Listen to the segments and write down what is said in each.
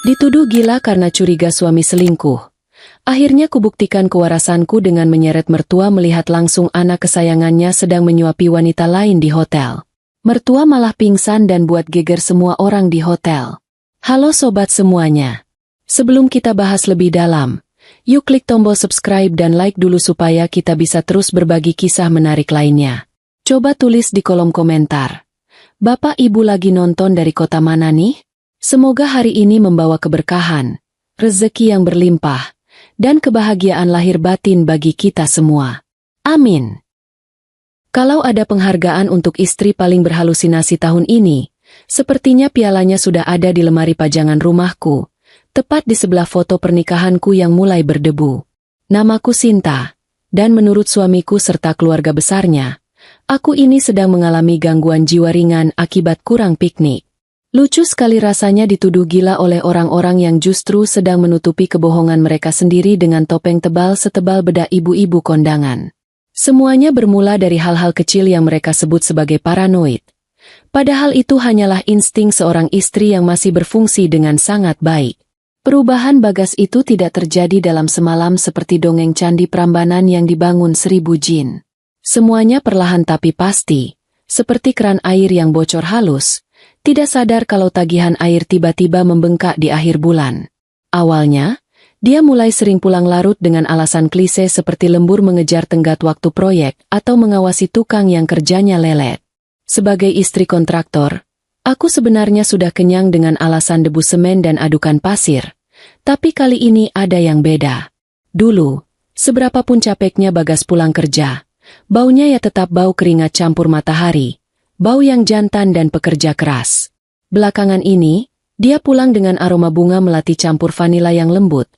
Dituduh gila karena curiga suami selingkuh. Akhirnya kubuktikan kewarasanku dengan menyeret mertua melihat langsung anak kesayangannya sedang menyuapi wanita lain di hotel. Mertua malah pingsan dan buat geger semua orang di hotel. Halo sobat semuanya. Sebelum kita bahas lebih dalam, yuk klik tombol subscribe dan like dulu supaya kita bisa terus berbagi kisah menarik lainnya. Coba tulis di kolom komentar. Bapak Ibu lagi nonton dari kota mana nih? Semoga hari ini membawa keberkahan, rezeki yang berlimpah, dan kebahagiaan lahir batin bagi kita semua. Amin. Kalau ada penghargaan untuk istri paling berhalusinasi tahun ini, sepertinya pialanya sudah ada di lemari pajangan rumahku, tepat di sebelah foto pernikahanku yang mulai berdebu. Namaku Sinta, dan menurut suamiku serta keluarga besarnya, aku ini sedang mengalami gangguan jiwa ringan akibat kurang piknik. Lucu sekali rasanya dituduh gila oleh orang-orang yang justru sedang menutupi kebohongan mereka sendiri dengan topeng tebal setebal bedak ibu-ibu kondangan. Semuanya bermula dari hal-hal kecil yang mereka sebut sebagai paranoid. Padahal itu hanyalah insting seorang istri yang masih berfungsi dengan sangat baik. Perubahan Bagas itu tidak terjadi dalam semalam seperti dongeng candi Prambanan yang dibangun 1000 jin. Semuanya perlahan tapi pasti, seperti keran air yang bocor halus. Tidak sadar kalau tagihan air tiba-tiba membengkak di akhir bulan. Awalnya, dia mulai sering pulang larut dengan alasan klise seperti lembur mengejar tenggat waktu proyek atau mengawasi tukang yang kerjanya lelet. Sebagai istri kontraktor, aku sebenarnya sudah kenyang dengan alasan debu semen dan adukan pasir. Tapi kali ini ada yang beda. Dulu, seberapapun capeknya Bagas pulang kerja, baunya ya tetap bau keringat campur matahari. Bau yang jantan dan pekerja keras. Belakangan ini, dia pulang dengan aroma bunga melati campur vanila yang lembut.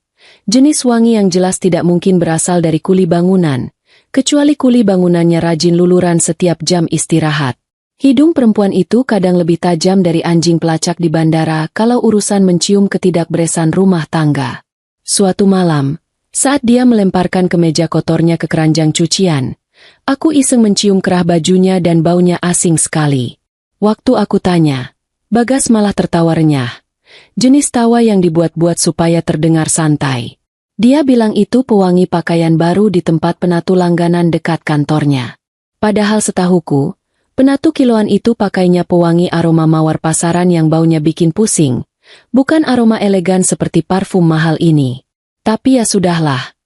Jenis wangi yang jelas tidak mungkin berasal dari kuli bangunan, kecuali kuli bangunannya rajin luluran setiap jam istirahat. Hidung perempuan itu kadang lebih tajam dari anjing pelacak di bandara kalau urusan mencium ketidakberesan rumah tangga. Suatu malam, saat dia melemparkan kemeja kotornya ke keranjang cucian, aku iseng mencium kerah bajunya dan baunya asing sekali. Waktu aku tanya, Bagas malah tertawa renyah. Jenis tawa yang dibuat-buat supaya terdengar santai. Dia bilang itu pewangi pakaian baru di tempat penatu langganan dekat kantornya. Padahal setahuku, penatu kiloan itu pakainya pewangi aroma mawar pasaran yang baunya bikin pusing. Bukan aroma elegan seperti parfum mahal ini. Tapi ya sudahlah.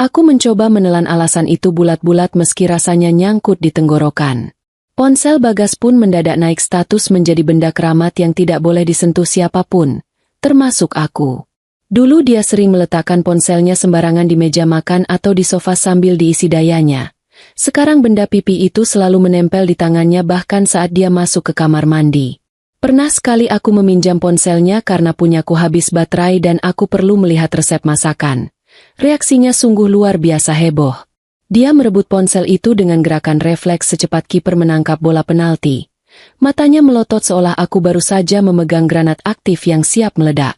Aku mencoba menelan alasan itu bulat-bulat meski rasanya nyangkut di tenggorokan. Ponsel Bagas pun mendadak naik status menjadi benda keramat yang tidak boleh disentuh siapapun, termasuk aku. Dulu dia sering meletakkan ponselnya sembarangan di meja makan atau di sofa sambil diisi dayanya. Sekarang benda pipi itu selalu menempel di tangannya bahkan saat dia masuk ke kamar mandi. Pernah sekali aku meminjam ponselnya karena punyaku habis baterai dan aku perlu melihat resep masakan. Reaksinya sungguh luar biasa heboh. Dia merebut ponsel itu dengan gerakan refleks secepat kiper menangkap bola penalti. Matanya melotot seolah aku baru saja memegang granat aktif yang siap meledak.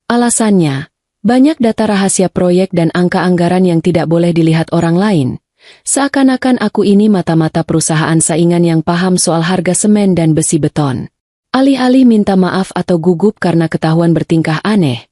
Alasannya, banyak data rahasia proyek dan angka anggaran yang tidak boleh dilihat orang lain. Seakan-akan aku ini mata-mata perusahaan saingan yang paham soal harga semen dan besi beton. Alih-alih minta maaf atau gugup karena ketahuan bertingkah aneh,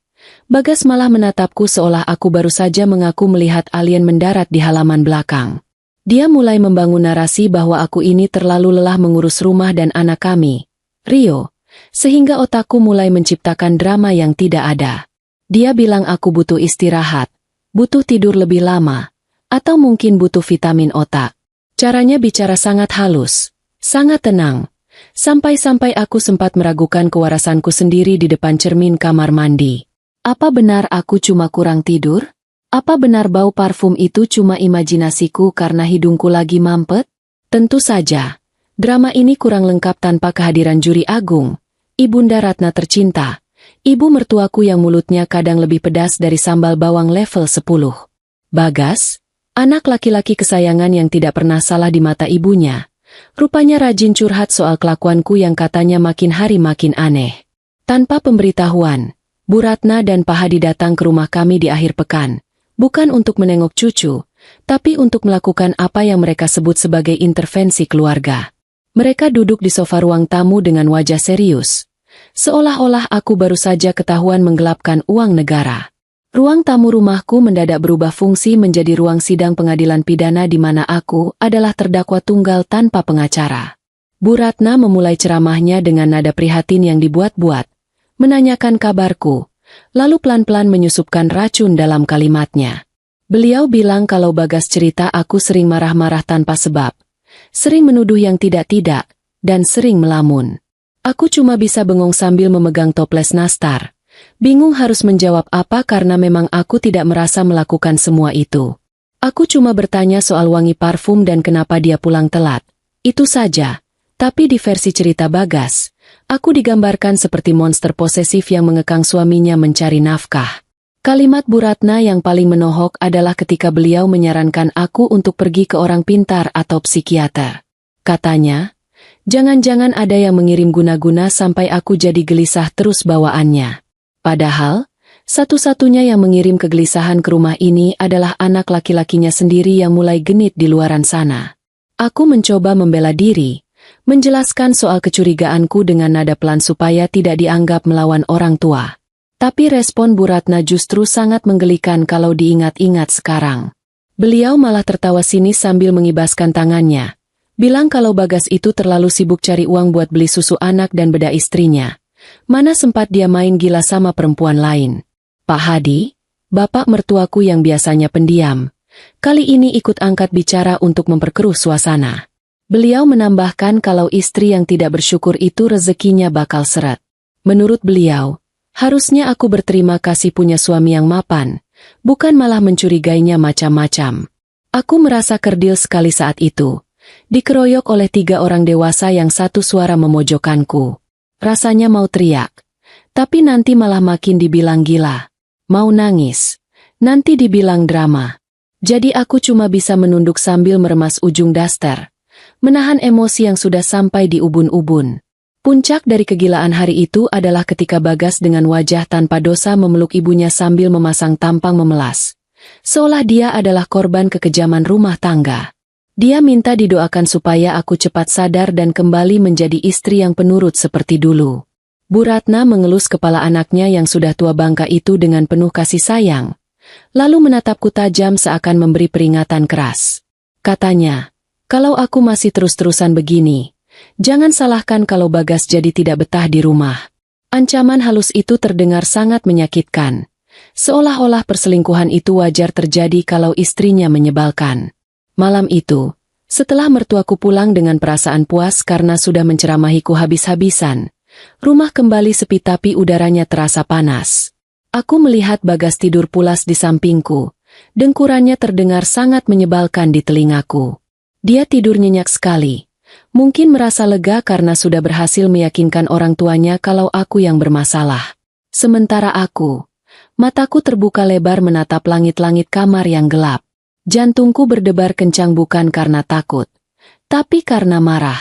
Bagas malah menatapku seolah aku baru saja mengaku melihat alien mendarat di halaman belakang. Dia mulai membangun narasi bahwa aku ini terlalu lelah mengurus rumah dan anak kami, Rio, sehingga otakku mulai menciptakan drama yang tidak ada. Dia bilang aku butuh istirahat, butuh tidur lebih lama, atau mungkin butuh vitamin otak. Caranya bicara sangat halus, sangat tenang, sampai-sampai aku sempat meragukan kewarasanku sendiri di depan cermin kamar mandi. Apa benar aku cuma kurang tidur? Apa benar bau parfum itu cuma imajinasiku karena hidungku lagi mampet? Tentu saja, drama ini kurang lengkap tanpa kehadiran juri agung, Ibunda Ratna tercinta, ibu mertuaku yang mulutnya kadang lebih pedas dari sambal bawang level 10. Bagas, anak laki-laki kesayangan yang tidak pernah salah di mata ibunya, rupanya rajin curhat soal kelakuanku yang katanya makin hari makin aneh. Tanpa pemberitahuan, Bu Ratna dan Pak Hadi datang ke rumah kami di akhir pekan, bukan untuk menengok cucu, tapi untuk melakukan apa yang mereka sebut sebagai intervensi keluarga. Mereka duduk di sofa ruang tamu dengan wajah serius. Seolah-olah aku baru saja ketahuan menggelapkan uang negara. Ruang tamu rumahku mendadak berubah fungsi menjadi ruang sidang pengadilan pidana di mana aku adalah terdakwa tunggal tanpa pengacara. Bu Ratna memulai ceramahnya dengan nada prihatin yang dibuat-buat, menanyakan kabarku, lalu pelan-pelan menyusupkan racun dalam kalimatnya. Beliau bilang kalau Bagas cerita aku sering marah-marah tanpa sebab, sering menuduh yang tidak-tidak, dan sering melamun. Aku cuma bisa bengong sambil memegang toples nastar. Bingung harus menjawab apa karena memang aku tidak merasa melakukan semua itu. Aku cuma bertanya soal wangi parfum dan kenapa dia pulang telat. Itu saja. Tapi di versi cerita Bagas, aku digambarkan seperti monster posesif yang mengekang suaminya mencari nafkah. Kalimat Bu Ratna yang paling menohok adalah ketika beliau menyarankan aku untuk pergi ke orang pintar atau psikiater. Katanya, jangan-jangan ada yang mengirim guna-guna sampai aku jadi gelisah terus bawaannya. Padahal, satu-satunya yang mengirim kegelisahan ke rumah ini adalah anak laki-lakinya sendiri yang mulai genit di luaran sana. Aku mencoba membela diri, menjelaskan soal kecurigaanku dengan nada pelan supaya tidak dianggap melawan orang tua. Tapi respon Bu Ratna justru sangat menggelikan kalau diingat-ingat sekarang. Beliau malah tertawa sinis sambil mengibaskan tangannya. Bilang kalau Bagas itu terlalu sibuk cari uang buat beli susu anak dan beda istrinya. Mana sempat dia main gila sama perempuan lain. Pak Hadi, bapak mertuaku yang biasanya pendiam, kali ini ikut angkat bicara untuk memperkeruh suasana. Beliau menambahkan kalau istri yang tidak bersyukur itu rezekinya bakal seret. Menurut beliau, harusnya aku berterima kasih punya suami yang mapan, bukan malah mencurigainya macam-macam. Aku merasa kerdil sekali saat itu. Dikeroyok oleh 3 orang dewasa yang satu suara memojokkanku. Rasanya mau teriak, tapi nanti malah makin dibilang gila. Mau nangis, nanti dibilang drama. Jadi aku cuma bisa menunduk sambil meremas ujung daster, menahan emosi yang sudah sampai di ubun-ubun. Puncak dari kegilaan hari itu adalah ketika Bagas dengan wajah tanpa dosa memeluk ibunya sambil memasang tampang memelas. Seolah dia adalah korban kekejaman rumah tangga. Dia minta didoakan supaya aku cepat sadar dan kembali menjadi istri yang penurut seperti dulu. Bu Ratna mengelus kepala anaknya yang sudah tua bangka itu dengan penuh kasih sayang, lalu menatapku tajam seakan memberi peringatan keras. Katanya, kalau aku masih terus-terusan begini, jangan salahkan kalau Bagas jadi tidak betah di rumah. Ancaman halus itu terdengar sangat menyakitkan, seolah-olah perselingkuhan itu wajar terjadi kalau istrinya menyebalkan. Malam itu, setelah mertuaku pulang dengan perasaan puas karena sudah menceramahiku habis-habisan, rumah kembali sepi tapi udaranya terasa panas. Aku melihat Bagas tidur pulas di sampingku, dengkurannya terdengar sangat menyebalkan di telingaku. Dia tidur nyenyak sekali, mungkin merasa lega karena sudah berhasil meyakinkan orang tuanya kalau aku yang bermasalah. Sementara aku, mataku terbuka lebar menatap langit-langit kamar yang gelap. Jantungku berdebar kencang bukan karena takut, tapi karena marah.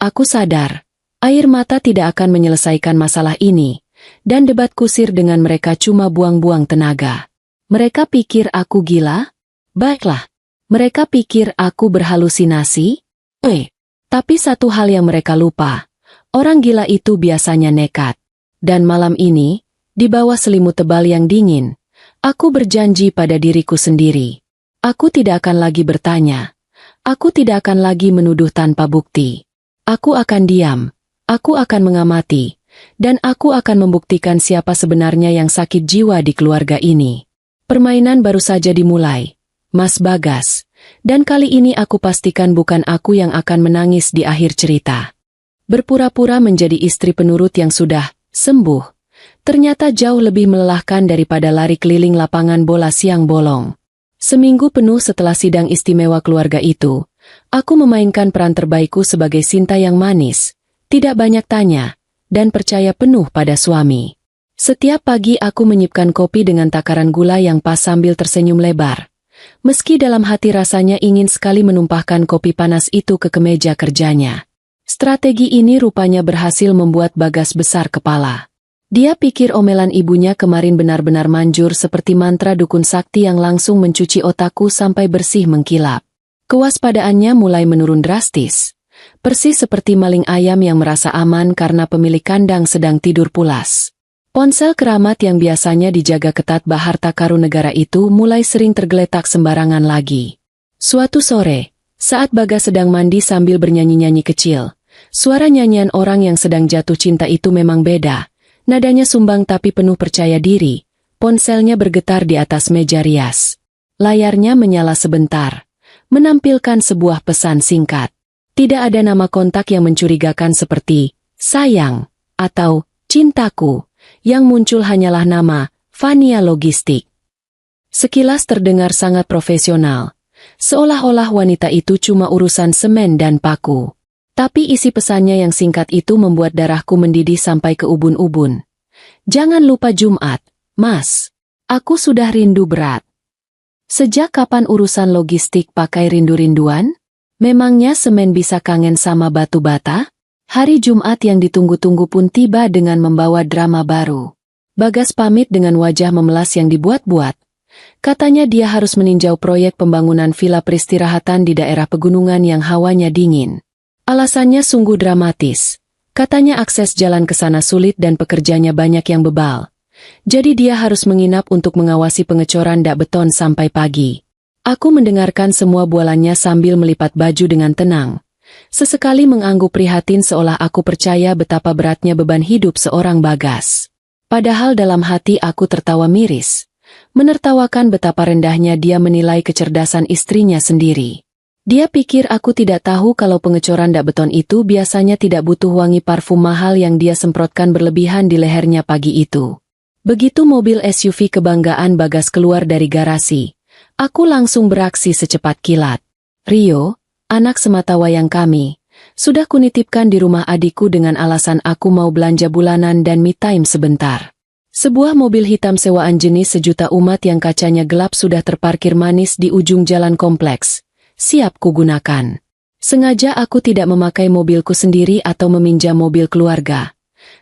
Aku sadar, air mata tidak akan menyelesaikan masalah ini, dan debat kusir dengan mereka cuma buang-buang tenaga. Mereka pikir aku gila? Baiklah. Mereka pikir aku berhalusinasi? Tapi satu hal yang mereka lupa, orang gila itu biasanya nekat. Dan malam ini, di bawah selimut tebal yang dingin, aku berjanji pada diriku sendiri. Aku tidak akan lagi bertanya. Aku tidak akan lagi menuduh tanpa bukti. Aku akan diam. Aku akan mengamati. Dan aku akan membuktikan siapa sebenarnya yang sakit jiwa di keluarga ini. Permainan baru saja dimulai, Mas Bagas. Dan kali ini aku pastikan bukan aku yang akan menangis di akhir cerita. Berpura-pura menjadi istri penurut yang sudah sembuh, ternyata jauh lebih melelahkan daripada lari keliling lapangan bola siang bolong. Seminggu penuh setelah sidang istimewa keluarga itu, aku memainkan peran terbaikku sebagai Sinta yang manis, tidak banyak tanya, dan percaya penuh pada suami. Setiap pagi aku menyipkan kopi dengan takaran gula yang pas sambil tersenyum lebar. Meski dalam hati rasanya ingin sekali menumpahkan kopi panas itu ke kemeja kerjanya. Strategi ini rupanya berhasil membuat Bagas besar kepala. Dia pikir omelan ibunya kemarin benar-benar manjur seperti mantra dukun sakti yang langsung mencuci otakku sampai bersih mengkilap. Kewaspadaannya mulai menurun drastis. persis seperti maling ayam yang merasa aman karena pemilik kandang sedang tidur pulas. Ponsel keramat yang biasanya dijaga ketat harta karun negara itu mulai sering tergeletak sembarangan lagi. Suatu sore, saat Bagas sedang mandi sambil bernyanyi-nyanyi kecil, suara nyanyian orang yang sedang jatuh cinta itu memang beda. Nadanya sumbang tapi penuh percaya diri. Ponselnya bergetar di atas meja rias. Layarnya menyala sebentar, menampilkan sebuah pesan singkat. Tidak ada nama kontak yang mencurigakan seperti sayang atau cintaku. Yang muncul hanyalah nama Fania Logistik. Sekilas terdengar sangat profesional, seolah-olah wanita itu cuma urusan semen dan paku. Tapi isi pesannya yang singkat itu membuat darahku mendidih sampai ke ubun-ubun. Jangan lupa Jumat, Mas. Aku sudah rindu berat. Sejak kapan urusan logistik pakai rindu-rinduan? Memangnya semen bisa kangen sama batu bata? Hari Jumat yang ditunggu-tunggu pun tiba dengan membawa drama baru. Bagas pamit dengan wajah memelas yang dibuat-buat. Katanya dia harus meninjau proyek pembangunan villa peristirahatan di daerah pegunungan yang hawanya dingin. Alasannya sungguh dramatis. Katanya akses jalan ke sana sulit dan pekerjanya banyak yang bebal. Jadi dia harus menginap untuk mengawasi pengecoran dak beton sampai pagi. Aku mendengarkan semua bualannya sambil melipat baju dengan tenang. Sesekali mengangguk prihatin seolah aku percaya betapa beratnya beban hidup seorang Bagas. Padahal dalam hati aku tertawa miris, menertawakan betapa rendahnya dia menilai kecerdasan istrinya sendiri. Dia pikir aku tidak tahu kalau pengecoran dak beton itu biasanya tidak butuh wangi parfum mahal yang dia semprotkan berlebihan di lehernya pagi itu. Begitu mobil SUV kebanggaan Bagas keluar dari garasi, aku langsung beraksi secepat kilat. Rio, anak sematawayang kami, sudah kunitipkan di rumah adikku dengan alasan aku mau belanja bulanan dan me time sebentar. Sebuah mobil hitam sewaan jenis sejuta umat yang kacanya gelap sudah terparkir manis di ujung jalan kompleks. Siap kugunakan. Sengaja aku tidak memakai mobilku sendiri atau meminjam mobil keluarga.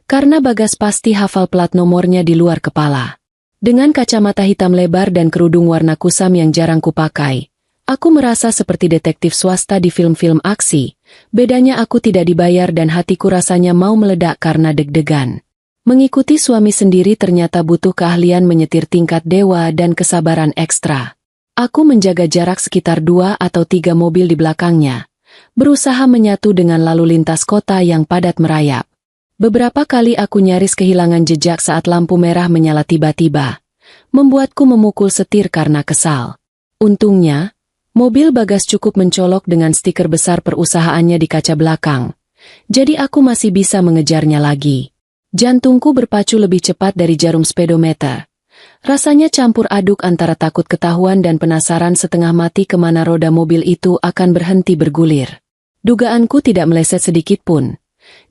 Karena Bagas pasti hafal plat nomornya di luar kepala. Dengan kacamata hitam lebar dan kerudung warna kusam yang jarang kupakai, aku merasa seperti detektif swasta di film-film aksi. Bedanya aku tidak dibayar dan hatiku rasanya mau meledak karena deg-degan. Mengikuti suami sendiri ternyata butuh keahlian menyetir tingkat dewa dan kesabaran ekstra. Aku menjaga jarak sekitar 2 atau 3 mobil di belakangnya, berusaha menyatu dengan lalu lintas kota yang padat merayap. Beberapa kali aku nyaris kehilangan jejak saat lampu merah menyala tiba-tiba, membuatku memukul setir karena kesal. Untungnya, mobil Bagas cukup mencolok dengan stiker besar perusahaannya di kaca belakang, jadi aku masih bisa mengejarnya lagi. Jantungku berpacu lebih cepat dari jarum speedometer. Rasanya campur aduk antara takut ketahuan dan penasaran setengah mati kemana roda mobil itu akan berhenti bergulir. Dugaanku tidak meleset sedikit pun.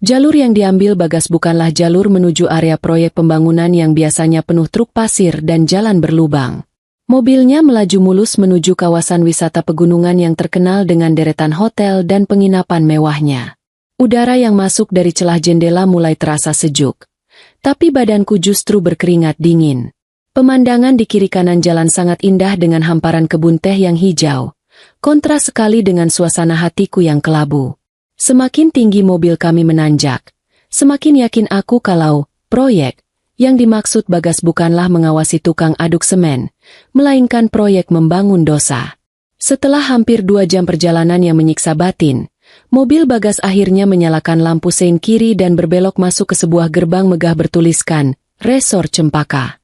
Jalur yang diambil Bagas bukanlah jalur menuju area proyek pembangunan yang biasanya penuh truk pasir dan jalan berlubang. Mobilnya melaju mulus menuju kawasan wisata pegunungan yang terkenal dengan deretan hotel dan penginapan mewahnya. Udara yang masuk dari celah jendela mulai terasa sejuk, tapi badanku justru berkeringat dingin. Pemandangan di kiri kanan jalan sangat indah dengan hamparan kebun teh yang hijau, kontras sekali dengan suasana hatiku yang kelabu. Semakin tinggi mobil kami menanjak, semakin yakin aku kalau proyek yang dimaksud Bagas bukanlah mengawasi tukang aduk semen, melainkan proyek membangun dosa. Setelah hampir 2 jam perjalanan yang menyiksa batin, mobil Bagas akhirnya menyalakan lampu sein kiri dan berbelok masuk ke sebuah gerbang megah bertuliskan, Resor Cempaka.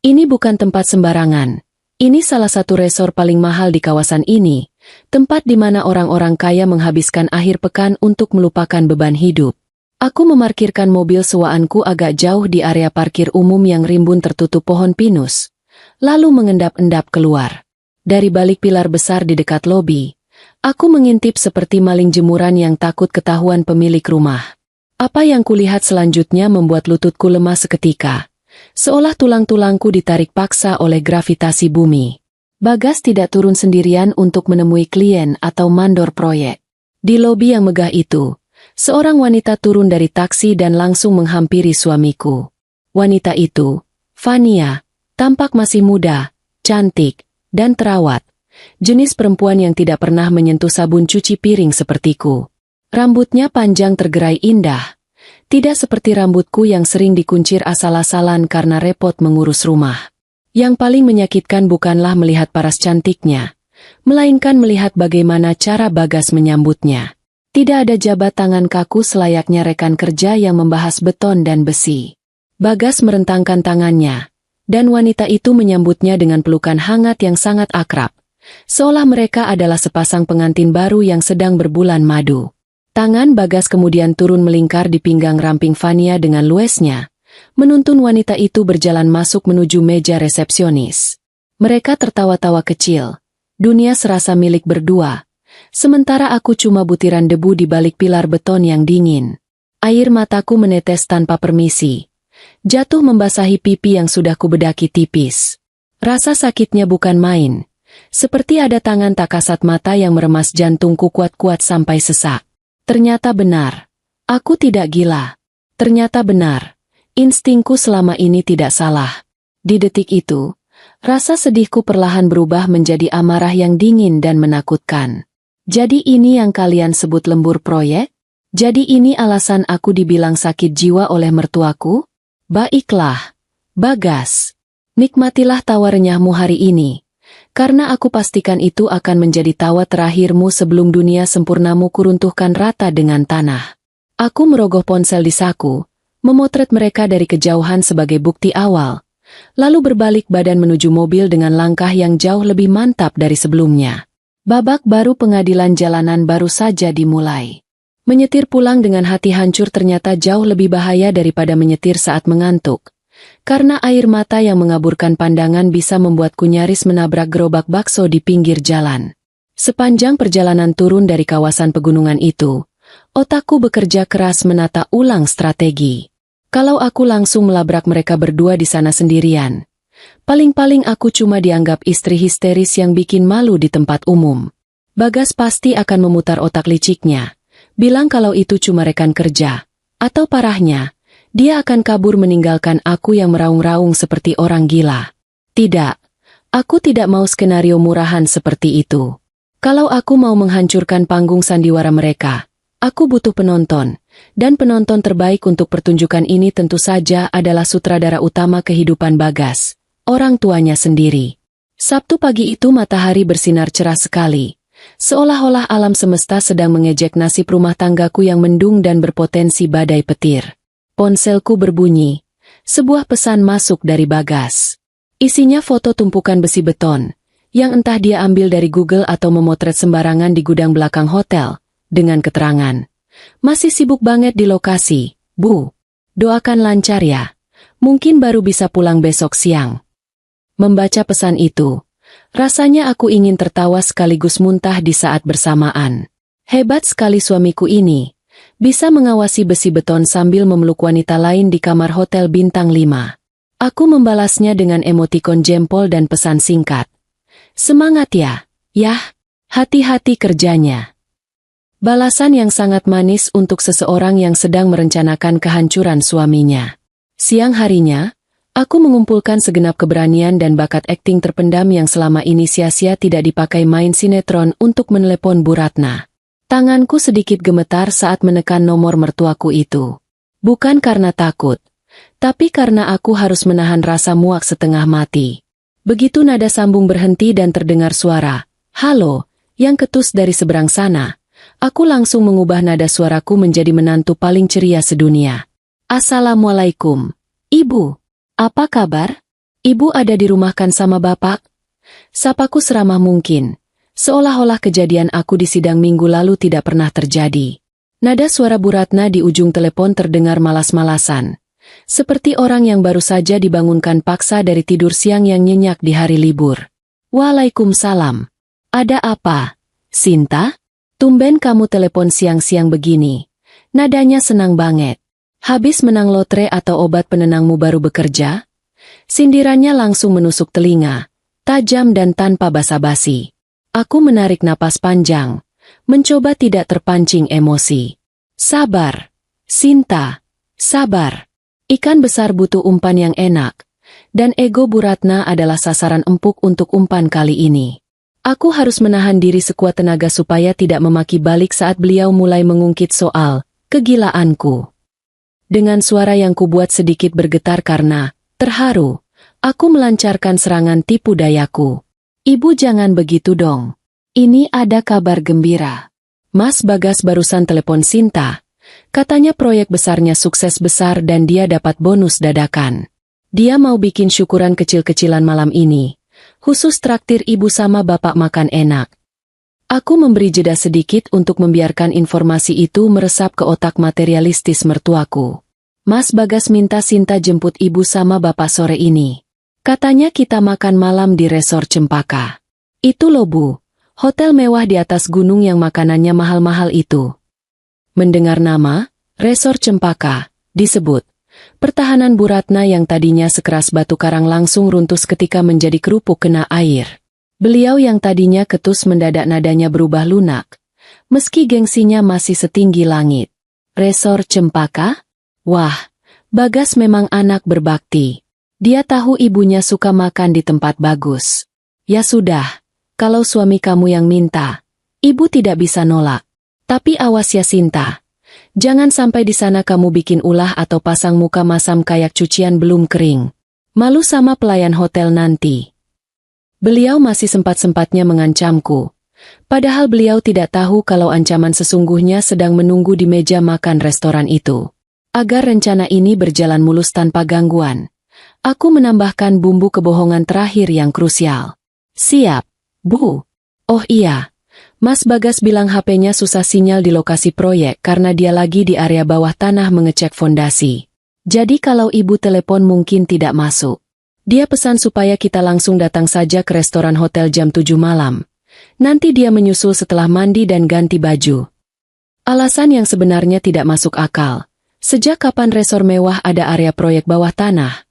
Ini bukan tempat sembarangan. Ini salah satu resor paling mahal di kawasan ini, tempat di mana orang-orang kaya menghabiskan akhir pekan untuk melupakan beban hidup. Aku memarkirkan mobil sewaanku agak jauh di area parkir umum yang rimbun tertutup pohon pinus, lalu mengendap-endap keluar. Dari balik pilar besar di dekat lobi, aku mengintip seperti maling jemuran yang takut ketahuan pemilik rumah. Apa yang kulihat selanjutnya membuat lututku lemah seketika, seolah tulang-tulangku ditarik paksa oleh gravitasi bumi. Bagas tidak turun sendirian untuk menemui klien atau mandor proyek. Di lobi yang megah itu, seorang wanita turun dari taksi dan langsung menghampiri suamiku. Wanita itu, Fania, tampak masih muda, cantik, dan terawat. Jenis perempuan yang tidak pernah menyentuh sabun cuci piring sepertiku. Rambutnya panjang tergerai indah. Tidak seperti rambutku yang sering dikuncir asal-asalan karena repot mengurus rumah. Yang paling menyakitkan bukanlah melihat paras cantiknya, melainkan melihat bagaimana cara Bagas menyambutnya. Tidak ada jabat tangan kaku selayaknya rekan kerja yang membahas beton dan besi. Bagas merentangkan tangannya, dan wanita itu menyambutnya dengan pelukan hangat yang sangat akrab, seolah mereka adalah sepasang pengantin baru yang sedang berbulan madu. Tangan Bagas kemudian turun melingkar di pinggang ramping Fania dengan luesnya, menuntun wanita itu berjalan masuk menuju meja resepsionis. Mereka tertawa-tawa kecil. Dunia serasa milik berdua, sementara aku cuma butiran debu di balik pilar beton yang dingin. Air mataku menetes tanpa permisi, jatuh membasahi pipi yang sudah kubedaki tipis. Rasa sakitnya bukan main, seperti ada tangan tak kasat mata yang meremas jantungku kuat-kuat sampai sesak. Ternyata benar, aku tidak gila. Ternyata benar, instingku selama ini tidak salah. Di detik itu, rasa sedihku perlahan berubah menjadi amarah yang dingin dan menakutkan. Jadi ini yang kalian sebut lembur proyek? Jadi ini alasan aku dibilang sakit jiwa oleh mertuaku? Baiklah, Bagas. Nikmatilah tawa renyahmu hari ini. Karena aku pastikan itu akan menjadi tawa terakhirmu sebelum dunia sempurnamu kuruntuhkan rata dengan tanah. Aku merogoh ponsel di saku, memotret mereka dari kejauhan sebagai bukti awal, lalu berbalik badan menuju mobil dengan langkah yang jauh lebih mantap dari sebelumnya. Babak baru pengadilan jalanan baru saja dimulai. Menyetir pulang dengan hati hancur ternyata jauh lebih bahaya daripada menyetir saat mengantuk. Karena air mata yang mengaburkan pandangan bisa membuatku nyaris menabrak gerobak bakso di pinggir jalan. Sepanjang perjalanan turun dari kawasan pegunungan itu, otakku bekerja keras menata ulang strategi. Kalau aku langsung melabrak mereka berdua di sana sendirian, paling-paling aku cuma dianggap istri histeris yang bikin malu di tempat umum. Bagas pasti akan memutar otak liciknya, bilang kalau itu cuma rekan kerja, atau parahnya, dia akan kabur meninggalkan aku yang meraung-raung seperti orang gila. Tidak, aku tidak mau skenario murahan seperti itu. Kalau aku mau menghancurkan panggung sandiwara mereka, aku butuh penonton, dan penonton terbaik untuk pertunjukan ini tentu saja adalah sutradara utama kehidupan Bagas, orang tuanya sendiri. Sabtu pagi itu matahari bersinar cerah sekali, seolah-olah alam semesta sedang mengejek nasib rumah tanggaku yang mendung dan berpotensi badai petir. Ponselku berbunyi. Sebuah pesan masuk dari Bagas. Isinya foto tumpukan besi beton, yang entah dia ambil dari Google atau memotret sembarangan di gudang belakang hotel, dengan keterangan. Masih sibuk banget di lokasi, Bu. Doakan lancar ya. Mungkin baru bisa pulang besok siang. Membaca pesan itu, rasanya aku ingin tertawa sekaligus muntah di saat bersamaan. Hebat sekali suamiku ini. Bisa mengawasi besi beton sambil memeluk wanita lain di kamar hotel bintang 5. Aku membalasnya dengan emotikon jempol dan pesan singkat. Semangat ya, yah, hati-hati kerjanya. Balasan yang sangat manis untuk seseorang yang sedang merencanakan kehancuran suaminya. Siang harinya, aku mengumpulkan segenap keberanian dan bakat akting terpendam yang selama ini sia-sia tidak dipakai main sinetron untuk menelepon Bu Ratna. Tanganku sedikit gemetar saat menekan nomor mertuaku itu. Bukan karena takut, tapi karena aku harus menahan rasa muak setengah mati. Begitu nada sambung berhenti dan terdengar suara, "Halo," yang ketus dari seberang sana, aku langsung mengubah nada suaraku menjadi menantu paling ceria sedunia. "Assalamualaikum, Ibu. Apa kabar? Ibu ada di rumah kan sama Bapak?" Sapaku seramah mungkin. Seolah-olah kejadian aku di sidang minggu lalu tidak pernah terjadi. Nada suara Bu Ratna di ujung telepon terdengar malas-malasan. Seperti orang yang baru saja dibangunkan paksa dari tidur siang yang nyenyak di hari libur. "Waalaikumsalam. Ada apa, Sinta? Tumben kamu telepon siang-siang begini." Nadanya senang banget. "Habis menang lotre atau obat penenangmu baru bekerja?" Sindirannya langsung menusuk telinga, tajam dan tanpa basa-basi. Aku menarik napas panjang, mencoba tidak terpancing emosi. "Sabar, Sinta, sabar." Ikan besar butuh umpan yang enak, dan ego Bu Ratna adalah sasaran empuk untuk umpan kali ini. Aku harus menahan diri sekuat tenaga supaya tidak memaki balik saat beliau mulai mengungkit soal kegilaanku. Dengan suara yang kubuat sedikit bergetar karena terharu, aku melancarkan serangan tipu dayaku. Ibu jangan begitu dong. Ini ada kabar gembira. Mas Bagas barusan telepon Sinta. Katanya proyek besarnya sukses besar dan dia dapat bonus dadakan. Dia mau bikin syukuran kecil-kecilan malam ini. Khusus traktir ibu sama bapak makan enak. Aku memberi jeda sedikit untuk membiarkan informasi itu meresap ke otak materialistis mertuaku. Mas Bagas minta Sinta jemput ibu sama bapak sore ini. Katanya kita makan malam di Resort Cempaka. Itu loh Bu, hotel mewah di atas gunung yang makanannya mahal-mahal itu. Mendengar nama, Resort Cempaka, disebut. Pertahanan Bu Ratna yang tadinya sekeras batu karang langsung runtuh ketika menjadi kerupuk kena air. Beliau yang tadinya ketus mendadak nadanya berubah lunak. Meski gengsinya masih setinggi langit. Resort Cempaka? Wah, Bagas memang anak berbakti. Dia tahu ibunya suka makan di tempat bagus. Ya sudah, kalau suami kamu yang minta, ibu tidak bisa nolak. Tapi awas ya Sinta. Jangan sampai di sana kamu bikin ulah atau pasang muka masam kayak cucian belum kering. Malu sama pelayan hotel nanti. Beliau masih sempat-sempatnya mengancamku. Padahal beliau tidak tahu kalau ancaman sesungguhnya sedang menunggu di meja makan restoran itu. Agar rencana ini berjalan mulus tanpa gangguan, aku menambahkan bumbu kebohongan terakhir yang krusial. Siap, Bu. Oh iya. Mas Bagas bilang HP-nya susah sinyal di lokasi proyek karena dia lagi di area bawah tanah mengecek fondasi. Jadi kalau ibu telepon mungkin tidak masuk. Dia pesan supaya kita langsung datang saja ke restoran hotel jam 7 malam. Nanti dia menyusul setelah mandi dan ganti baju. Alasan yang sebenarnya tidak masuk akal. Sejak kapan resor mewah ada area proyek bawah tanah?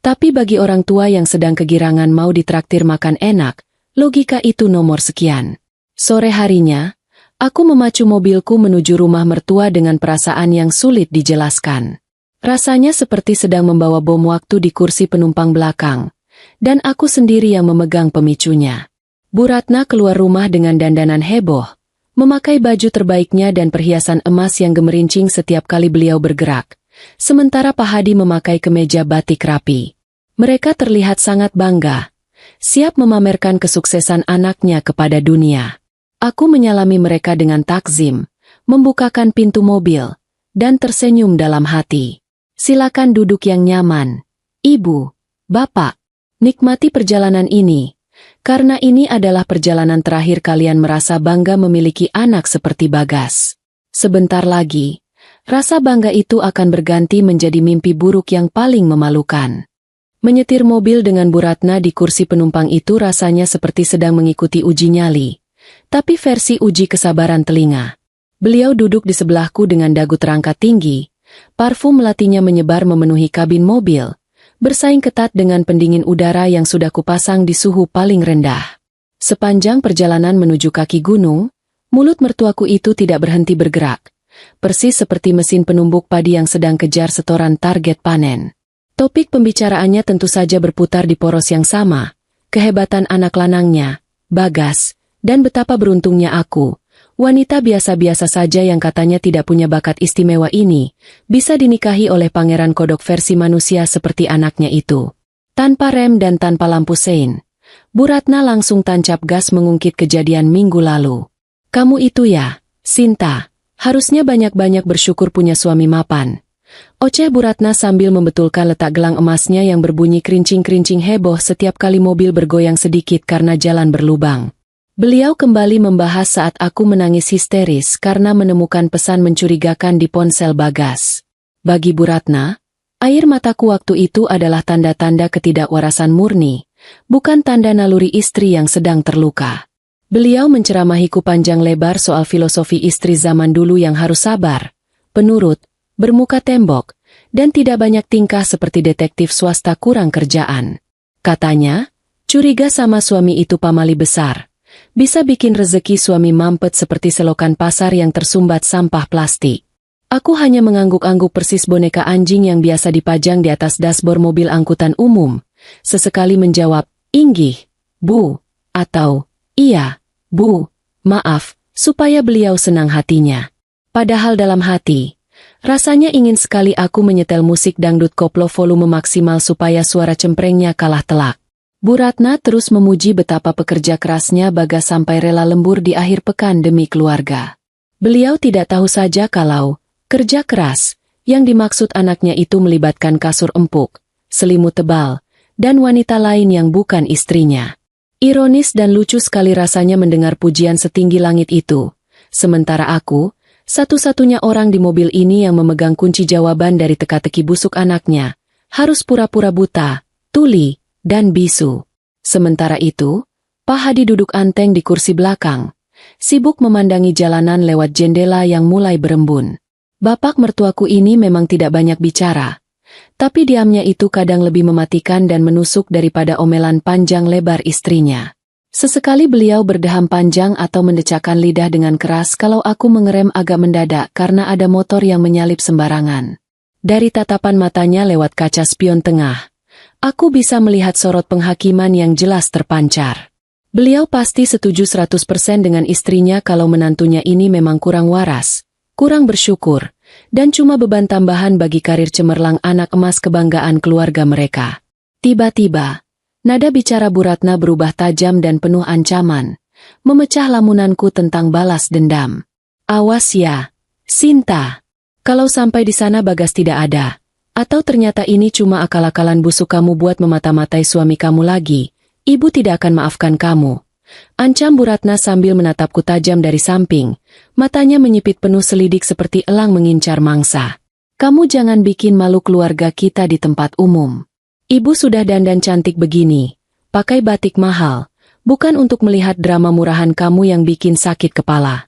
Tapi bagi orang tua yang sedang kegirangan mau ditraktir makan enak, logika itu nomor sekian. Sore harinya, aku memacu mobilku menuju rumah mertua dengan perasaan yang sulit dijelaskan. Rasanya seperti sedang membawa bom waktu di kursi penumpang belakang, dan aku sendiri yang memegang pemicunya. Bu Ratna keluar rumah dengan dandanan heboh, memakai baju terbaiknya dan perhiasan emas yang gemerincing setiap kali beliau bergerak, sementara Pak Hadi memakai kemeja batik rapi. Mereka terlihat sangat bangga, siap memamerkan kesuksesan anaknya kepada dunia. Aku menyalami mereka dengan takzim, membukakan pintu mobil, dan tersenyum dalam hati. Silakan duduk yang nyaman. Ibu, Bapak, nikmati perjalanan ini, karena ini adalah perjalanan terakhir kalian merasa bangga memiliki anak seperti Bagas. Sebentar lagi, rasa bangga itu akan berganti menjadi mimpi buruk yang paling memalukan. Menyetir mobil dengan Bu Ratna di kursi penumpang itu rasanya seperti sedang mengikuti uji nyali. Tapi versi uji kesabaran telinga. Beliau duduk di sebelahku dengan dagu terangkat tinggi, parfum melatinya menyebar memenuhi kabin mobil, bersaing ketat dengan pendingin udara yang sudah kupasang di suhu paling rendah. Sepanjang perjalanan menuju kaki gunung, mulut mertuaku itu tidak berhenti bergerak, persis seperti mesin penumbuk padi yang sedang kejar setoran target panen. Topik pembicaraannya tentu saja berputar di poros yang sama, kehebatan anak lanangnya, Bagas, dan betapa beruntungnya aku, wanita biasa-biasa saja yang katanya tidak punya bakat istimewa ini, bisa dinikahi oleh pangeran kodok versi manusia seperti anaknya itu. Tanpa rem dan tanpa lampu sein, Bu Ratna langsung tancap gas mengungkit kejadian minggu lalu. Kamu itu ya, Sinta, harusnya banyak-banyak bersyukur punya suami mapan. Oceh Bu Ratna sambil membetulkan letak gelang emasnya yang berbunyi kerincing-kerincing heboh setiap kali mobil bergoyang sedikit karena jalan berlubang. Beliau kembali membahas saat aku menangis histeris karena menemukan pesan mencurigakan di ponsel Bagas. Bagi Bu Ratna, air mataku waktu itu adalah tanda-tanda ketidakwarasan murni, bukan tanda naluri istri yang sedang terluka. Beliau menceramahiku panjang lebar soal filosofi istri zaman dulu yang harus sabar, penurut, bermuka tembok, dan tidak banyak tingkah seperti detektif swasta kurang kerjaan. Katanya, curiga sama suami itu pamali besar. Bisa bikin rezeki suami mampet seperti selokan pasar yang tersumbat sampah plastik. Aku hanya mengangguk-angguk persis boneka anjing yang biasa dipajang di atas dashboard mobil angkutan umum. Sesekali menjawab, "Inggih, Bu," atau Iya, Bu, maaf, supaya beliau senang hatinya. Padahal dalam hati, rasanya ingin sekali aku menyetel musik dangdut koplo volume maksimal supaya suara cemprengnya kalah telak. Bu Ratna terus memuji betapa pekerja kerasnya Bagas sampai rela lembur di akhir pekan demi keluarga. Beliau tidak tahu saja kalau kerja keras yang dimaksud anaknya itu melibatkan kasur empuk, selimut tebal, dan wanita lain yang bukan istrinya. Ironis dan lucu sekali rasanya mendengar pujian setinggi langit itu. Sementara aku, satu-satunya orang di mobil ini yang memegang kunci jawaban dari teka-teki busuk anaknya, harus pura-pura buta, tuli, dan bisu. Sementara itu, Pak Hadi duduk anteng di kursi belakang, sibuk memandangi jalanan lewat jendela yang mulai berembun. Bapak mertuaku ini memang tidak banyak bicara, tapi diamnya itu kadang lebih mematikan dan menusuk daripada omelan panjang lebar istrinya. Sesekali beliau berdeham panjang atau mendecakkan lidah dengan keras kalau aku mengerem agak mendadak karena ada motor yang menyalip sembarangan. Dari tatapan matanya lewat kaca spion tengah, aku bisa melihat sorot penghakiman yang jelas terpancar. Beliau pasti setuju 100% dengan istrinya kalau menantunya ini memang kurang waras, kurang bersyukur, dan cuma beban tambahan bagi karir cemerlang anak emas kebanggaan keluarga mereka. Tiba-tiba, nada bicara Bu Ratna berubah tajam dan penuh ancaman, memecah lamunanku tentang balas dendam. Awas ya, Sinta. Kalau sampai di sana Bagas tidak ada, atau ternyata ini cuma akal-akalan busuk kamu buat memata-matai suami kamu lagi, ibu tidak akan maafkan kamu. Ancam Bu Ratna sambil menatapku tajam dari samping, matanya menyipit penuh selidik seperti elang mengincar mangsa. Kamu jangan bikin malu keluarga kita di tempat umum. Ibu sudah dandan cantik begini, pakai batik mahal, bukan untuk melihat drama murahan kamu yang bikin sakit kepala.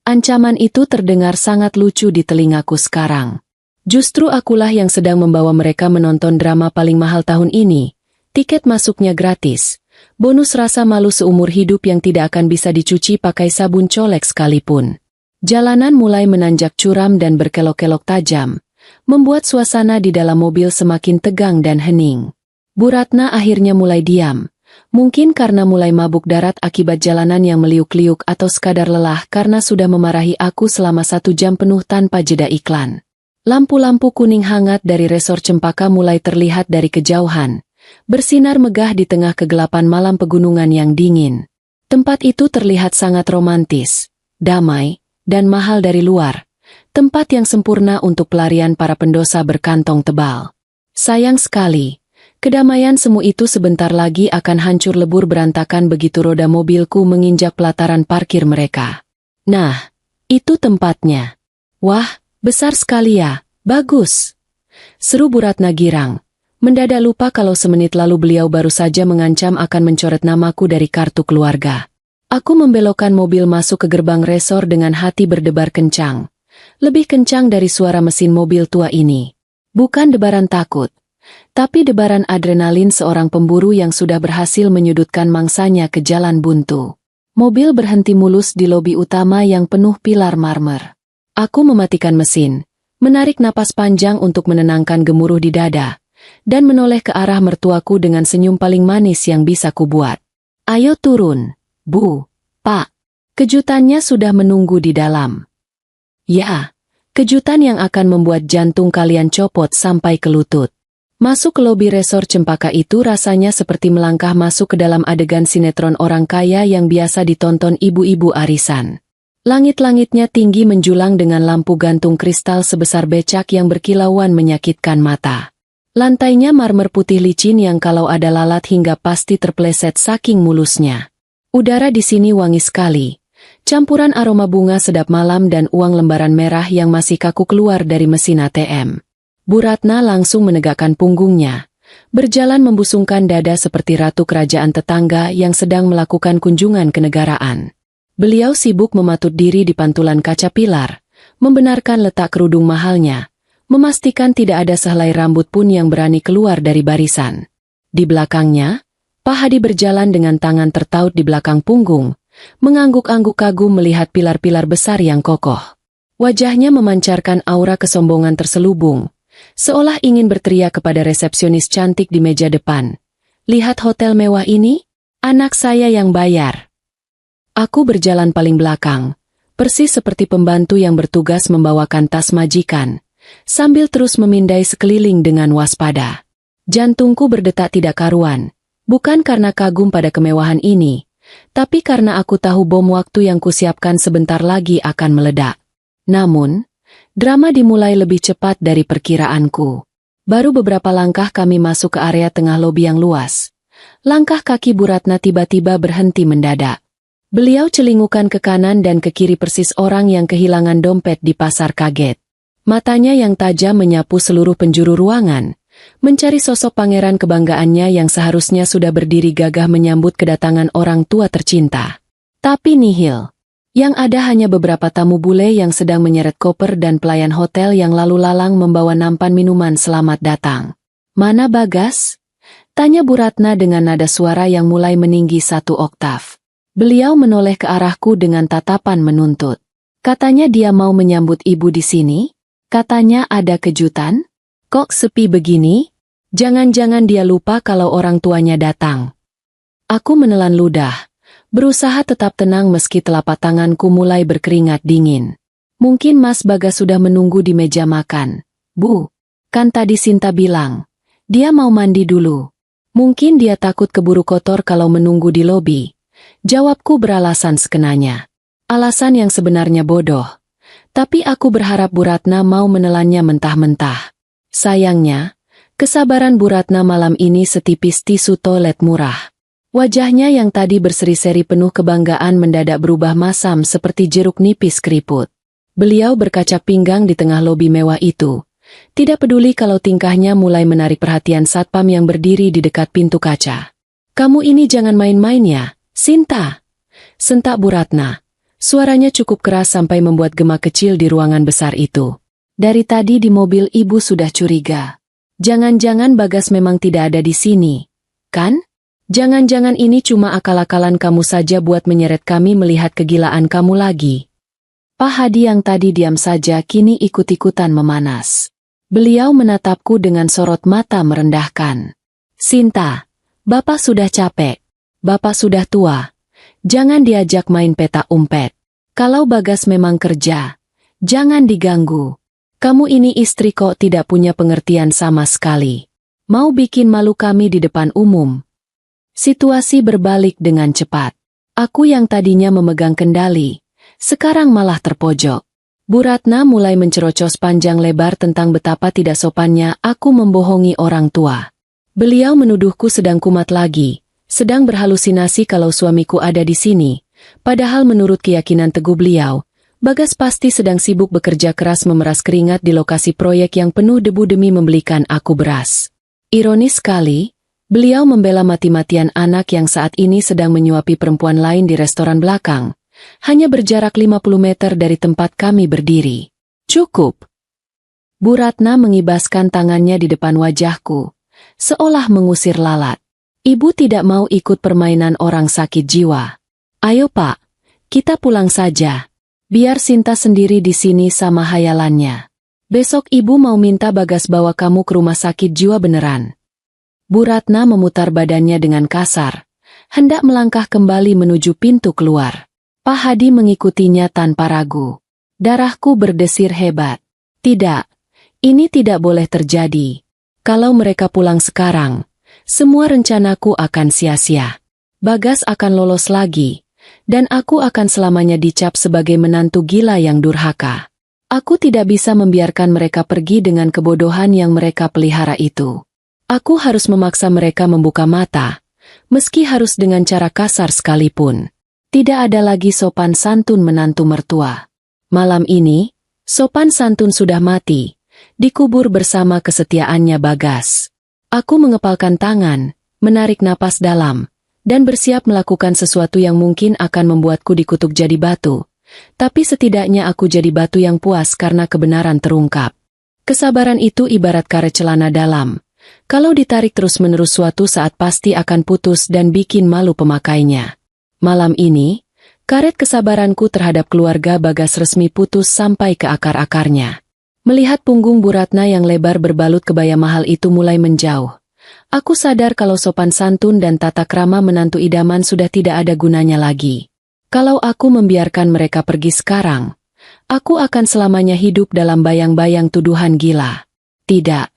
Ancaman itu terdengar sangat lucu di telingaku sekarang. Justru akulah yang sedang membawa mereka menonton drama paling mahal tahun ini. Tiket masuknya gratis. Bonus rasa malu seumur hidup yang tidak akan bisa dicuci pakai sabun colek sekalipun. Jalanan mulai menanjak curam dan berkelok-kelok tajam, membuat suasana di dalam mobil semakin tegang dan hening. Bu Ratna akhirnya mulai diam. Mungkin karena mulai mabuk darat akibat jalanan yang meliuk-liuk atau sekadar lelah karena sudah memarahi aku selama 1 jam penuh tanpa jeda iklan. Lampu-lampu kuning hangat dari resor Cempaka mulai terlihat dari kejauhan, bersinar megah di tengah kegelapan malam pegunungan yang dingin. Tempat itu terlihat sangat romantis, damai, dan mahal dari luar. Tempat yang sempurna untuk pelarian para pendosa berkantong tebal. Sayang sekali, kedamaian semu itu sebentar lagi akan hancur lebur berantakan begitu roda mobilku menginjak pelataran parkir mereka. Nah, itu tempatnya. Wah, besar sekali ya, bagus. Seru Bu Ratna girang. Mendadak lupa kalau semenit lalu beliau baru saja mengancam akan mencoret namaku dari kartu keluarga. Aku membelokkan mobil masuk ke gerbang resor dengan hati berdebar kencang. Lebih kencang dari suara mesin mobil tua ini. Bukan debaran takut, tapi debaran adrenalin seorang pemburu yang sudah berhasil menyudutkan mangsanya ke jalan buntu. Mobil berhenti mulus di lobi utama yang penuh pilar marmer. Aku mematikan mesin, menarik napas panjang untuk menenangkan gemuruh di dada, dan menoleh ke arah mertuaku dengan senyum paling manis yang bisa kubuat. Ayo turun, Bu, Pak. Kejutannya sudah menunggu di dalam. Ya, kejutan yang akan membuat jantung kalian copot sampai ke lutut. Masuk ke lobi resor Cempaka itu rasanya seperti melangkah masuk ke dalam adegan sinetron orang kaya yang biasa ditonton ibu-ibu arisan. Langit-langitnya tinggi menjulang dengan lampu gantung kristal sebesar becak yang berkilauan menyakitkan mata. Lantainya marmer putih licin yang kalau ada lalat hingga pasti terpleset saking mulusnya. Udara di sini wangi sekali. Campuran aroma bunga sedap malam dan uang lembaran merah yang masih kaku keluar dari mesin ATM. Bu Ratna langsung menegakkan punggungnya, berjalan membusungkan dada seperti ratu kerajaan tetangga yang sedang melakukan kunjungan kenegaraan. Beliau sibuk mematut diri di pantulan kaca pilar, membenarkan letak kerudung mahalnya, memastikan tidak ada sehelai rambut pun yang berani keluar dari barisan. Di belakangnya, Pak Hadi berjalan dengan tangan tertaut di belakang punggung, mengangguk-angguk kagum melihat pilar-pilar besar yang kokoh. Wajahnya memancarkan aura kesombongan terselubung, seolah ingin berteriak kepada resepsionis cantik di meja depan. Lihat hotel mewah ini? Anak saya yang bayar. Aku berjalan paling belakang, persis seperti pembantu yang bertugas membawakan tas majikan, sambil terus memindai sekeliling dengan waspada. Jantungku berdetak tidak karuan, bukan karena kagum pada kemewahan ini, tapi karena aku tahu bom waktu yang kusiapkan sebentar lagi akan meledak. Namun, drama dimulai lebih cepat dari perkiraanku. Baru beberapa langkah kami masuk ke area tengah lobi yang luas. Langkah kaki Bu Ratna tiba-tiba berhenti mendadak. Beliau celingukan ke kanan dan ke kiri persis orang yang kehilangan dompet di pasar kaget. Matanya yang tajam menyapu seluruh penjuru ruangan, mencari sosok pangeran kebanggaannya yang seharusnya sudah berdiri gagah menyambut kedatangan orang tua tercinta. Tapi nihil. Yang ada hanya beberapa tamu bule yang sedang menyeret koper dan pelayan hotel yang lalu lalang membawa nampan minuman selamat datang. "Mana Bagas?" tanya Bu Ratna dengan nada suara yang mulai meninggi 1 oktav. Beliau menoleh ke arahku dengan tatapan menuntut. "Katanya dia mau menyambut ibu di sini? Katanya ada kejutan? Kok sepi begini? Jangan-jangan dia lupa kalau orang tuanya datang." Aku menelan ludah, berusaha tetap tenang meski telapak tanganku mulai berkeringat dingin. "Mungkin Mas Bagas sudah menunggu di meja makan." "Bu, kan tadi Sinta bilang, dia mau mandi dulu. Mungkin dia takut keburu kotor kalau menunggu di lobi." Jawabku beralasan sekenanya. Alasan yang sebenarnya bodoh. Tapi aku berharap Bu Ratna mau menelannya mentah-mentah. Sayangnya, kesabaran Bu Ratna malam ini setipis tisu toilet murah. Wajahnya yang tadi berseri-seri penuh kebanggaan mendadak berubah masam seperti jeruk nipis keriput. Beliau berkaca pinggang di tengah lobi mewah itu. Tidak peduli kalau tingkahnya mulai menarik perhatian satpam yang berdiri di dekat pintu kaca. "Kamu ini jangan main-main ya, Sinta," sentak Bu Ratna. Suaranya cukup keras sampai membuat gema kecil di ruangan besar itu. "Dari tadi di mobil ibu sudah curiga. Jangan-jangan Bagas memang tidak ada di sini, kan? Jangan-jangan ini cuma akal-akalan kamu saja buat menyeret kami melihat kegilaan kamu lagi." Pak Hadi yang tadi diam saja kini ikut-ikutan memanas. Beliau menatapku dengan sorot mata merendahkan. "Sinta, Bapak sudah capek. Bapak sudah tua. Jangan diajak main petak umpet. Kalau Bagas memang kerja, jangan diganggu. Kamu ini istri kok tidak punya pengertian sama sekali. Mau bikin malu kami di depan umum." Situasi berbalik dengan cepat. Aku yang tadinya memegang kendali, sekarang malah terpojok. Bu Ratna mulai mencerocos panjang lebar tentang betapa tidak sopannya aku membohongi orang tua. Beliau menuduhku sedang kumat lagi, sedang berhalusinasi kalau suamiku ada di sini, padahal menurut keyakinan teguh beliau, Bagas pasti sedang sibuk bekerja keras memeras keringat di lokasi proyek yang penuh debu demi membelikan aku beras. Ironis sekali, beliau membela mati-matian anak yang saat ini sedang menyuapi perempuan lain di restoran belakang, hanya berjarak 50 meter dari tempat kami berdiri. "Cukup." Bu Ratna mengibaskan tangannya di depan wajahku, seolah mengusir lalat. "Ibu tidak mau ikut permainan orang sakit jiwa. Ayo Pak, kita pulang saja. Biar Sinta sendiri di sini sama hayalannya. Besok ibu mau minta Bagas bawa kamu ke rumah sakit jiwa beneran." Bu Ratna memutar badannya dengan kasar, hendak melangkah kembali menuju pintu keluar. Pak Hadi mengikutinya tanpa ragu. Darahku berdesir hebat. Tidak, ini tidak boleh terjadi. Kalau mereka pulang sekarang, semua rencanaku akan sia-sia. Bagas akan lolos lagi, dan aku akan selamanya dicap sebagai menantu gila yang durhaka. Aku tidak bisa membiarkan mereka pergi dengan kebodohan yang mereka pelihara itu. Aku harus memaksa mereka membuka mata, meski harus dengan cara kasar sekalipun. Tidak ada lagi sopan santun menantu mertua. Malam ini, sopan santun sudah mati, dikubur bersama kesetiaannya Bagas. Aku mengepalkan tangan, menarik napas dalam, dan bersiap melakukan sesuatu yang mungkin akan membuatku dikutuk jadi batu. Tapi setidaknya aku jadi batu yang puas karena kebenaran terungkap. Kesabaran itu ibarat karet celana dalam. Kalau ditarik terus-menerus suatu saat pasti akan putus dan bikin malu pemakainya. Malam ini, karet kesabaranku terhadap keluarga Bagas resmi putus sampai ke akar-akarnya. Melihat punggung Bu Ratna yang lebar berbalut kebaya mahal itu mulai menjauh, aku sadar kalau sopan santun dan tata krama menantu idaman sudah tidak ada gunanya lagi. Kalau aku membiarkan mereka pergi sekarang, aku akan selamanya hidup dalam bayang-bayang tuduhan gila. Tidak,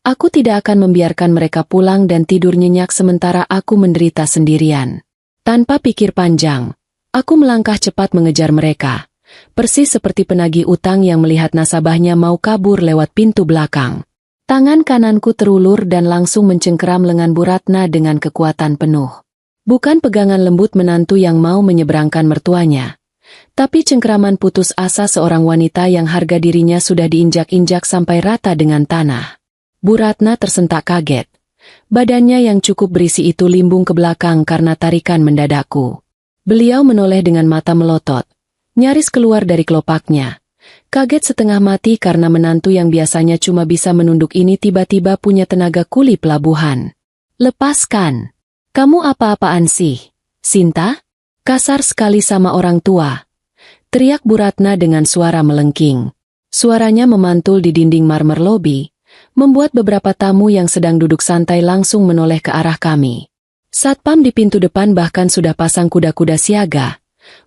aku tidak akan membiarkan mereka pulang dan tidur nyenyak sementara aku menderita sendirian. Tanpa pikir panjang, aku melangkah cepat mengejar mereka, persis seperti penagih utang yang melihat nasabahnya mau kabur lewat pintu belakang. Tangan kananku terulur dan langsung mencengkeram lengan Bu Ratna dengan kekuatan penuh. Bukan pegangan lembut menantu yang mau menyeberangkan mertuanya, tapi cengkeraman putus asa seorang wanita yang harga dirinya sudah diinjak-injak sampai rata dengan tanah. Bu Ratna tersentak kaget. Badannya yang cukup berisi itu limbung ke belakang karena tarikan mendadakku. Beliau menoleh dengan mata melotot, nyaris keluar dari kelopaknya. Kaget setengah mati karena menantu yang biasanya cuma bisa menunduk ini tiba-tiba punya tenaga kuli pelabuhan. "Lepaskan! Kamu apa-apaan sih, Sinta? Kasar sekali sama orang tua!" teriak Bu Ratna dengan suara melengking. Suaranya memantul di dinding marmer lobi, membuat beberapa tamu yang sedang duduk santai langsung menoleh ke arah kami. Satpam di pintu depan bahkan sudah pasang kuda-kuda siaga.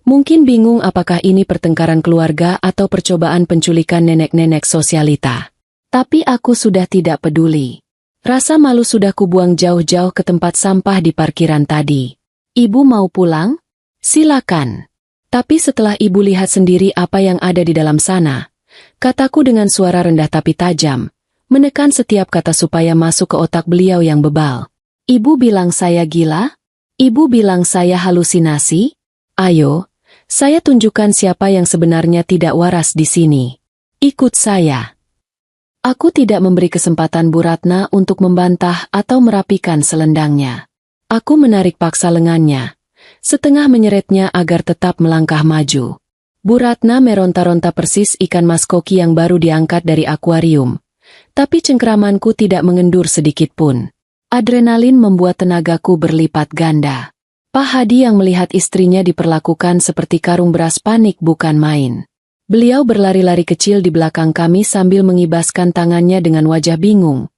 Mungkin bingung apakah ini pertengkaran keluarga atau percobaan penculikan nenek-nenek sosialita. Tapi aku sudah tidak peduli. Rasa malu sudah kubuang jauh-jauh ke tempat sampah di parkiran tadi. "Ibu mau pulang? Silakan." Tapi setelah ibu lihat sendiri apa yang ada di dalam sana, kataku dengan suara rendah tapi tajam, menekan setiap kata supaya masuk ke otak beliau yang bebal. "Ibu bilang saya gila? Ibu bilang saya halusinasi? Ayo, saya tunjukkan siapa yang sebenarnya tidak waras di sini. Ikut saya." Aku tidak memberi kesempatan Bu Ratna untuk membantah atau merapikan selendangnya. Aku menarik paksa lengannya, setengah menyeretnya agar tetap melangkah maju. Bu Ratna meronta-ronta persis ikan mas koki yang baru diangkat dari akuarium. Tapi cengkeramanku tidak mengendur sedikit pun. Adrenalin membuat tenagaku berlipat ganda. Pak Hadi yang melihat istrinya diperlakukan seperti karung beras panik bukan main. Beliau berlari-lari kecil di belakang kami sambil mengibaskan tangannya dengan wajah bingung,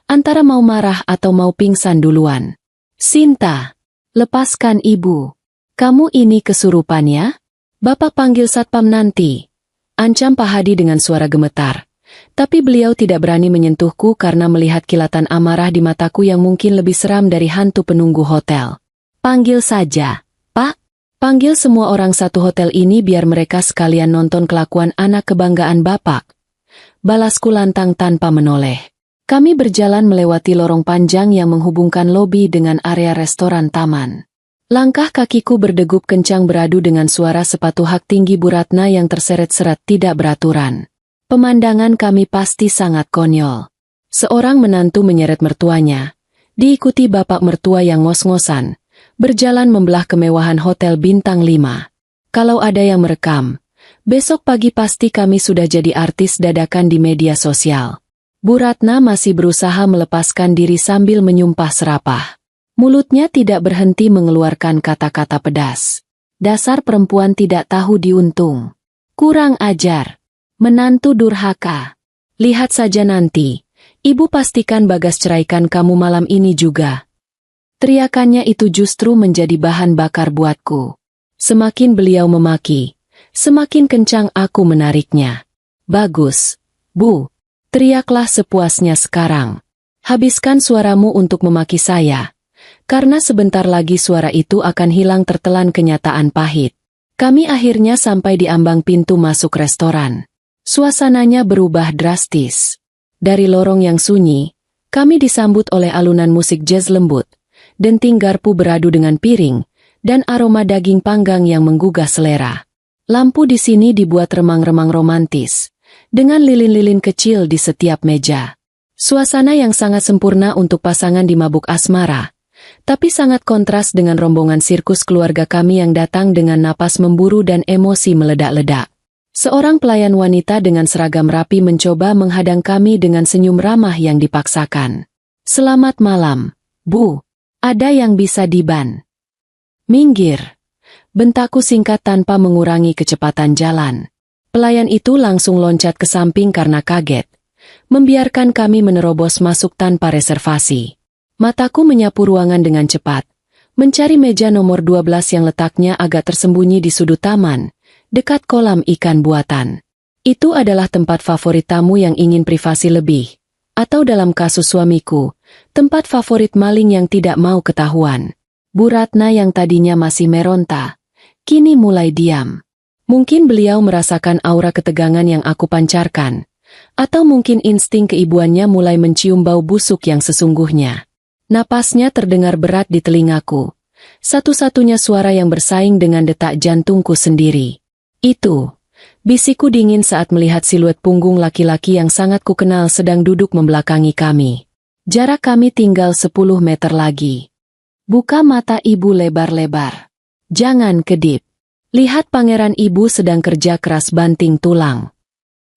antara mau marah atau mau pingsan duluan. "Sinta, lepaskan ibu. Kamu ini kesurupan ya? Bapak panggil satpam nanti," ancam Pak Hadi dengan suara gemetar. Tapi beliau tidak berani menyentuhku karena melihat kilatan amarah di mataku yang mungkin lebih seram dari hantu penunggu hotel. "Panggil saja, Pak. Panggil semua orang satu hotel ini biar mereka sekalian nonton kelakuan anak kebanggaan Bapak." Balasku lantang tanpa menoleh. Kami berjalan melewati lorong panjang yang menghubungkan lobi dengan area restoran taman. Langkah kakiku berdegup kencang beradu dengan suara sepatu hak tinggi Bu Ratna yang terseret-seret tidak beraturan. Pemandangan kami pasti sangat konyol. Seorang menantu menyeret mertuanya, diikuti bapak mertua yang ngos-ngosan, berjalan membelah kemewahan hotel bintang 5. Kalau ada yang merekam, besok pagi pasti kami sudah jadi artis dadakan di media sosial. Bu Ratna masih berusaha melepaskan diri sambil menyumpah serapah. Mulutnya tidak berhenti mengeluarkan kata-kata pedas. "Dasar perempuan tidak tahu diuntung. Kurang ajar. Menantu durhaka. Lihat saja nanti. Ibu pastikan Bagas ceraikan kamu malam ini juga." Teriakannya itu justru menjadi bahan bakar buatku. Semakin beliau memaki, semakin kencang aku menariknya. "Bagus, Bu. Teriaklah sepuasnya sekarang. Habiskan suaramu untuk memaki saya. Karena sebentar lagi suara itu akan hilang tertelan kenyataan pahit." Kami akhirnya sampai di ambang pintu masuk restoran. Suasananya berubah drastis. Dari lorong yang sunyi, kami disambut oleh alunan musik jazz lembut, denting garpu beradu dengan piring, dan aroma daging panggang yang menggugah selera. Lampu di sini dibuat remang-remang romantis, dengan lilin-lilin kecil di setiap meja. Suasana yang sangat sempurna untuk pasangan di mabuk asmara, tapi sangat kontras dengan rombongan sirkus keluarga kami yang datang dengan napas memburu dan emosi meledak-ledak. Seorang pelayan wanita dengan seragam rapi mencoba menghadang kami dengan senyum ramah yang dipaksakan. "Selamat malam, Bu. Ada yang bisa diban?" "Minggir," bentakku singkat tanpa mengurangi kecepatan jalan. Pelayan itu langsung loncat ke samping karena kaget, membiarkan kami menerobos masuk tanpa reservasi. Mataku menyapu ruangan dengan cepat, mencari meja nomor 12 yang letaknya agak tersembunyi di sudut taman, dekat kolam ikan buatan. Itu adalah tempat favorit tamu yang ingin privasi lebih, atau dalam kasus suamiku, tempat favorit maling yang tidak mau ketahuan. Bu Ratna yang tadinya masih meronta, kini mulai diam. Mungkin beliau merasakan aura ketegangan yang aku pancarkan, atau mungkin insting keibuannya mulai mencium bau busuk yang sesungguhnya. Napasnya terdengar berat di telingaku, satu-satunya suara yang bersaing dengan detak jantungku sendiri. Itu, bisikku dingin saat melihat siluet punggung laki-laki yang sangat kukenal sedang duduk membelakangi kami. Jarak kami tinggal 10 meter lagi. Buka mata ibu lebar-lebar. Jangan kedip. Lihat pangeran ibu sedang kerja keras banting tulang.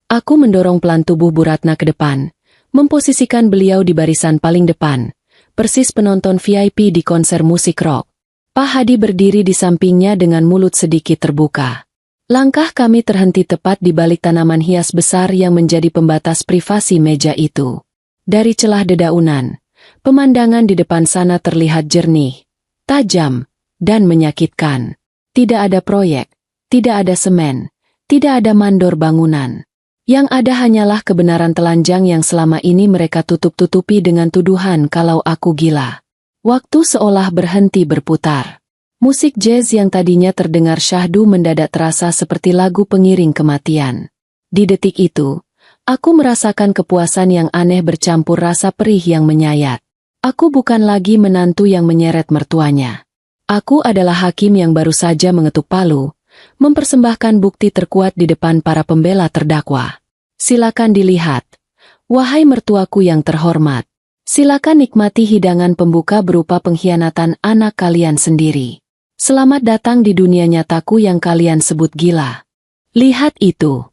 Aku mendorong pelan tubuh Bu Ratna ke depan, memposisikan beliau di barisan paling depan, persis penonton VIP di konser musik rock. Pak Hadi berdiri di sampingnya dengan mulut sedikit terbuka. Langkah kami terhenti tepat di balik tanaman hias besar yang menjadi pembatas privasi meja itu. Dari celah dedaunan, pemandangan di depan sana terlihat jernih, tajam, dan menyakitkan. Tidak ada proyek, tidak ada semen, tidak ada mandor bangunan. Yang ada hanyalah kebenaran telanjang yang selama ini mereka tutup-tutupi dengan tuduhan kalau aku gila. Waktu seolah berhenti berputar. Musik jazz yang tadinya terdengar syahdu mendadak terasa seperti lagu pengiring kematian. Di detik itu, aku merasakan kepuasan yang aneh bercampur rasa perih yang menyayat. Aku bukan lagi menantu yang menyeret mertuanya. Aku adalah hakim yang baru saja mengetuk palu, mempersembahkan bukti terkuat di depan para pembela terdakwa. Silakan dilihat. Wahai mertuaku yang terhormat, silakan nikmati hidangan pembuka berupa pengkhianatan anak kalian sendiri. Selamat datang di dunia nyataku yang kalian sebut gila. Lihat itu.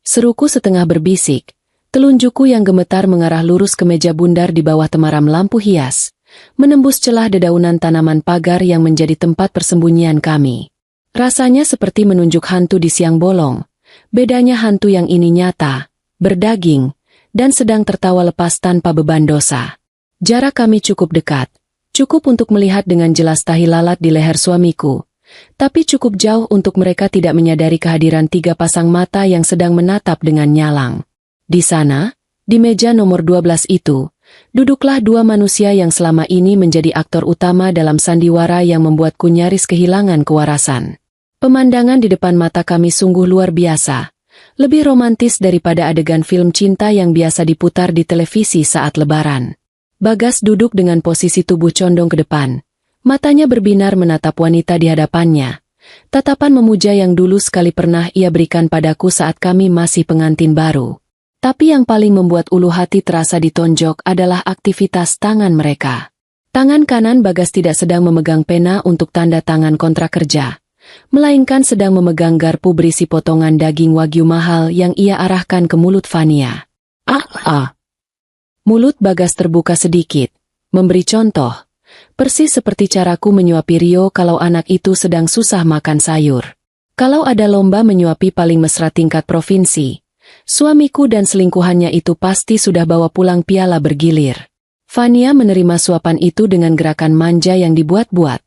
Seruku setengah berbisik, telunjukku yang gemetar mengarah lurus ke meja bundar di bawah temaram lampu hias, menembus celah dedaunan tanaman pagar yang menjadi tempat persembunyian kami. Rasanya seperti menunjuk hantu di siang bolong, bedanya hantu yang ini nyata, berdaging, dan sedang tertawa lepas tanpa beban dosa. Jarak kami cukup dekat, cukup untuk melihat dengan jelas tahi lalat di leher suamiku, tapi cukup jauh untuk mereka tidak menyadari kehadiran 3 pasang mata yang sedang menatap dengan nyalang. Di sana, di meja nomor 12 itu, duduklah 2 manusia yang selama ini menjadi aktor utama dalam sandiwara yang membuatku nyaris kehilangan kewarasan. Pemandangan di depan mata kami sungguh luar biasa, lebih romantis daripada adegan film cinta yang biasa diputar di televisi saat lebaran. Bagas duduk dengan posisi tubuh condong ke depan, matanya berbinar menatap wanita di hadapannya, tatapan memuja yang dulu sekali pernah ia berikan padaku saat kami masih pengantin baru. Tapi yang paling membuat ulu hati terasa ditonjok adalah aktivitas tangan mereka. Tangan kanan Bagas tidak sedang memegang pena untuk tanda tangan kontrak kerja, melainkan sedang memegang garpu berisi potongan daging wagyu mahal yang ia arahkan ke mulut Fania. Mulut Bagas terbuka sedikit, memberi contoh, persis seperti caraku menyuapi Rio kalau anak itu sedang susah makan sayur. Kalau ada lomba menyuapi paling mesra tingkat provinsi, suamiku dan selingkuhannya itu pasti sudah bawa pulang piala bergilir. Fania menerima suapan itu dengan gerakan manja yang dibuat-buat,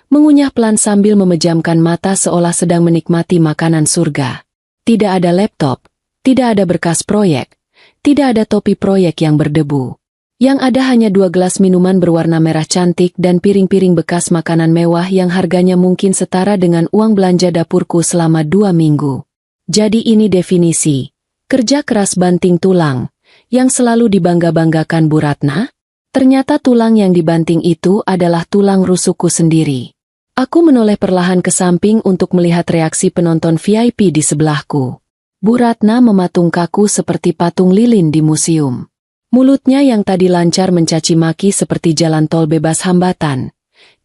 mengunyah pelan sambil memejamkan mata seolah sedang menikmati makanan surga. Tidak ada laptop, tidak ada berkas proyek, tidak ada topi proyek yang berdebu. Yang ada hanya 2 gelas minuman berwarna merah cantik dan piring-piring bekas makanan mewah yang harganya mungkin setara dengan uang belanja dapurku selama 2 minggu. Jadi ini definisi kerja keras banting tulang, yang selalu dibangga-banggakan Bu Ratna. Ternyata tulang yang dibanting itu adalah tulang rusukku sendiri. Aku menoleh perlahan ke samping untuk melihat reaksi penonton VIP di sebelahku. Bu Ratna mematung kaku seperti patung lilin di museum. Mulutnya yang tadi lancar mencaci maki seperti jalan tol bebas hambatan,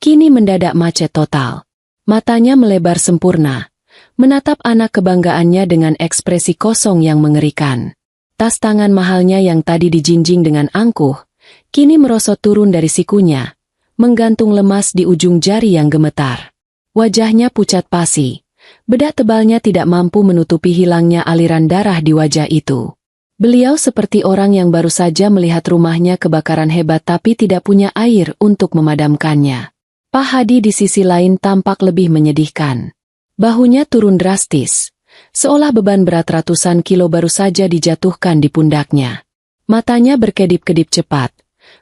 kini mendadak macet total. Matanya melebar sempurna, menatap anak kebanggaannya dengan ekspresi kosong yang mengerikan. Tas tangan mahalnya yang tadi dijinjing dengan angkuh, kini merosot turun dari sikunya, menggantung lemas di ujung jari yang gemetar. Wajahnya pucat pasi, bedak tebalnya tidak mampu menutupi hilangnya aliran darah di wajah itu. Beliau seperti orang yang baru saja melihat rumahnya kebakaran hebat tapi tidak punya air untuk memadamkannya. Pak Hadi di sisi lain tampak lebih menyedihkan. Bahunya turun drastis, seolah beban berat ratusan kilo baru saja dijatuhkan di pundaknya. Matanya berkedip-kedip cepat,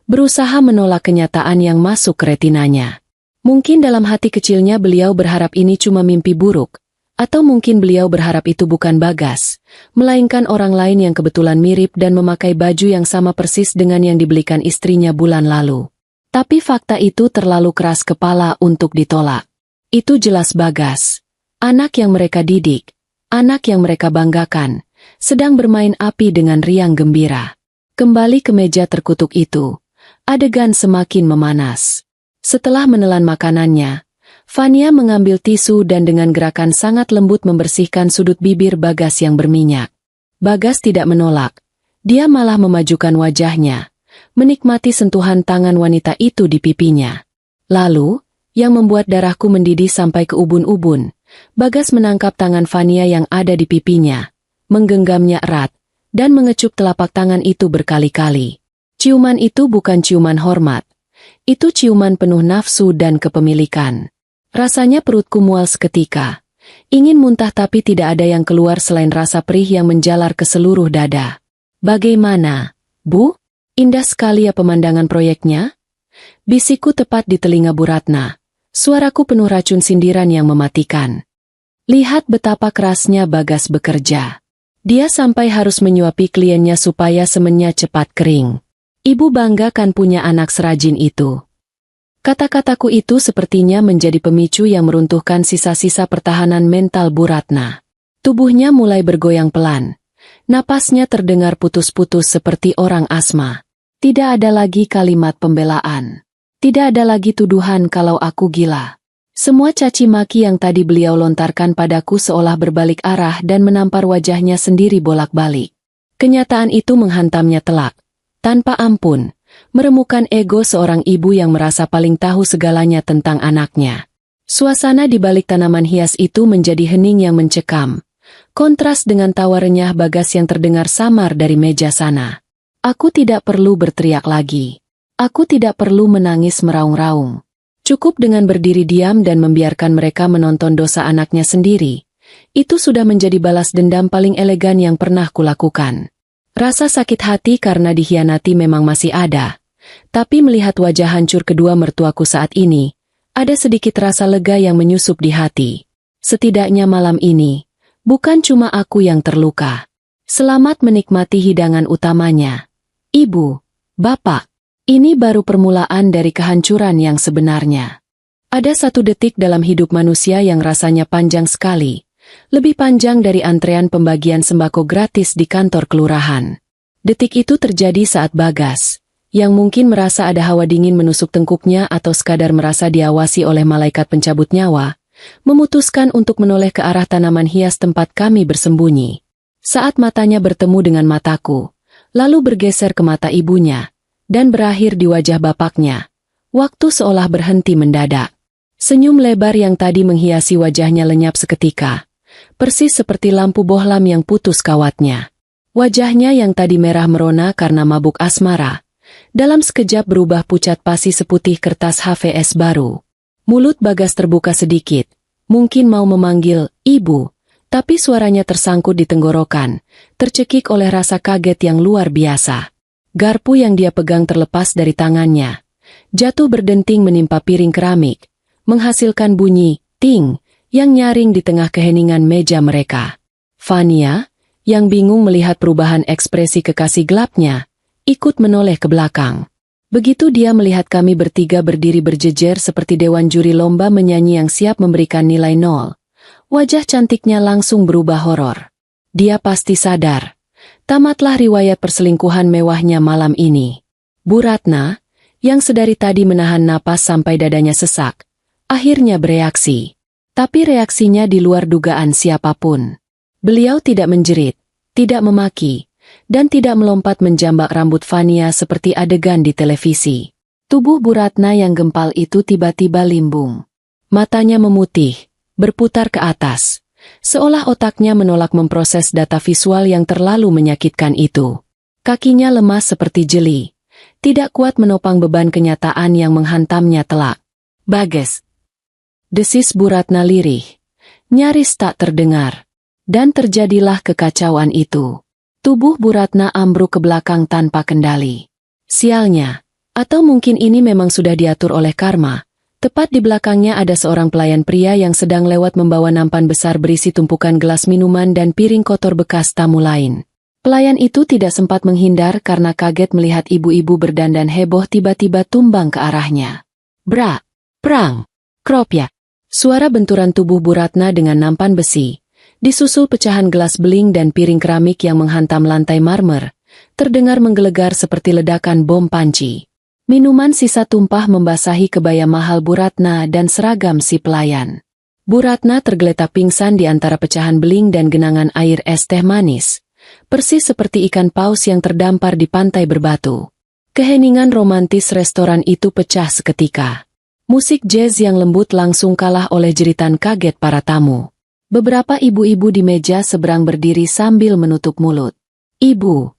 berusaha menolak kenyataan yang masuk ke retinanya. Mungkin dalam hati kecilnya beliau berharap ini cuma mimpi buruk, atau mungkin beliau berharap itu bukan Bagas, melainkan orang lain yang kebetulan mirip dan memakai baju yang sama persis dengan yang dibelikan istrinya bulan lalu. Tapi fakta itu terlalu keras kepala untuk ditolak. Itu jelas Bagas, anak yang mereka didik, anak yang mereka banggakan, sedang bermain api dengan riang gembira. Kembali ke meja terkutuk itu, adegan semakin memanas. Setelah menelan makanannya, Fania mengambil tisu dan dengan gerakan sangat lembut membersihkan sudut bibir Bagas yang berminyak. Bagas tidak menolak, dia malah memajukan wajahnya, menikmati sentuhan tangan wanita itu di pipinya. Lalu, yang membuat darahku mendidih sampai ke ubun-ubun, Bagas menangkap tangan Fania yang ada di pipinya, menggenggamnya erat, dan mengecup telapak tangan itu berkali-kali. Ciuman itu bukan ciuman hormat, itu ciuman penuh nafsu dan kepemilikan. Rasanya perutku mual seketika, ingin muntah tapi tidak ada yang keluar selain rasa perih yang menjalar ke seluruh dada. Bagaimana, Bu? Indah sekali ya pemandangan proyeknya? Bisikku tepat di telinga Bu Ratna. Suaraku penuh racun sindiran yang mematikan. Lihat betapa kerasnya Bagas bekerja. Dia sampai harus menyuapi kliennya supaya semennya cepat kering. Ibu bangga kan punya anak serajin itu. Kata-kataku itu sepertinya menjadi pemicu yang meruntuhkan sisa-sisa pertahanan mental Bu Ratna. Tubuhnya mulai bergoyang pelan. Napasnya terdengar putus-putus seperti orang asma. Tidak ada lagi kalimat pembelaan. Tidak ada lagi tuduhan kalau aku gila. Semua caci maki yang tadi beliau lontarkan padaku seolah berbalik arah dan menampar wajahnya sendiri bolak-balik. Kenyataan itu menghantamnya telak, tanpa ampun, meremukkan ego seorang ibu yang merasa paling tahu segalanya tentang anaknya. Suasana di balik tanaman hias itu menjadi hening yang mencekam. Kontras dengan tawa renyah Bagas yang terdengar samar dari meja sana. Aku tidak perlu berteriak lagi. Aku tidak perlu menangis meraung-raung. Cukup dengan berdiri diam dan membiarkan mereka menonton dosa anaknya sendiri. Itu sudah menjadi balas dendam paling elegan yang pernah kulakukan. Rasa sakit hati karena dikhianati memang masih ada. Tapi melihat wajah hancur kedua mertuaku saat ini, ada sedikit rasa lega yang menyusup di hati. Setidaknya malam ini, bukan cuma aku yang terluka. Selamat menikmati hidangan utamanya. Ibu, Bapak, ini baru permulaan dari kehancuran yang sebenarnya. Ada satu detik dalam hidup manusia yang rasanya panjang sekali. Lebih panjang dari antrean pembagian sembako gratis di kantor kelurahan. Detik itu terjadi saat Bagas, yang mungkin merasa ada hawa dingin menusuk tengkuknya atau sekadar merasa diawasi oleh malaikat pencabut nyawa, memutuskan untuk menoleh ke arah tanaman hias tempat kami bersembunyi. Saat matanya bertemu dengan mataku, lalu bergeser ke mata ibunya, dan berakhir di wajah bapaknya, waktu seolah berhenti mendadak. Senyum lebar yang tadi menghiasi wajahnya lenyap seketika, persis seperti lampu bohlam yang putus kawatnya. Wajahnya yang tadi merah merona karena mabuk asmara, dalam sekejap berubah pucat pasi seputih kertas HVS baru. Mulut Bagas terbuka sedikit, mungkin mau memanggil, "Ibu," tapi suaranya tersangkut di tenggorokan, tercekik oleh rasa kaget yang luar biasa. Garpu yang dia pegang terlepas dari tangannya, jatuh berdenting menimpa piring keramik, menghasilkan bunyi, ting, yang nyaring di tengah keheningan meja mereka. Fania, yang bingung melihat perubahan ekspresi kekasih gelapnya, ikut menoleh ke belakang. Begitu dia melihat kami bertiga berdiri berjejer seperti dewan juri lomba menyanyi yang siap memberikan nilai 0, wajah cantiknya langsung berubah horor. Dia pasti sadar. Tamatlah riwayat perselingkuhan mewahnya malam ini. Bu Ratna, yang sedari tadi menahan napas sampai dadanya sesak, akhirnya bereaksi. Tapi reaksinya di luar dugaan siapapun. Beliau tidak menjerit, tidak memaki, dan tidak melompat menjambak rambut Fania seperti adegan di televisi. Tubuh Bu Ratna yang gempal itu tiba-tiba limbung. Matanya memutih, berputar ke atas, seolah otaknya menolak memproses data visual yang terlalu menyakitkan itu. Kakinya lemas seperti jeli, tidak kuat menopang beban kenyataan yang menghantamnya telak. Bagas. Desis Bu Ratna lirih. Nyaris tak terdengar. Dan terjadilah kekacauan itu. Tubuh Bu Ratna ambruk ke belakang tanpa kendali. Sialnya. Atau mungkin ini memang sudah diatur oleh karma. Tepat di belakangnya ada seorang pelayan pria yang sedang lewat membawa nampan besar berisi tumpukan gelas minuman dan piring kotor bekas tamu lain. Pelayan itu tidak sempat menghindar karena kaget melihat ibu-ibu berdandan heboh tiba-tiba tumbang ke arahnya. Bra! Prang! Kropyak! Suara benturan tubuh Bu Ratna dengan nampan besi, disusul pecahan gelas beling dan piring keramik yang menghantam lantai marmer, terdengar menggelegar seperti ledakan bom panci. Minuman sisa tumpah membasahi kebaya mahal Bu Ratna dan seragam si pelayan. Bu Ratna tergeletak pingsan di antara pecahan beling dan genangan air es teh manis, persis seperti ikan paus yang terdampar di pantai berbatu. Keheningan romantis restoran itu pecah seketika. Musik jazz yang lembut langsung kalah oleh jeritan kaget para tamu. Beberapa ibu-ibu di meja seberang berdiri sambil menutup mulut. "Ibu!"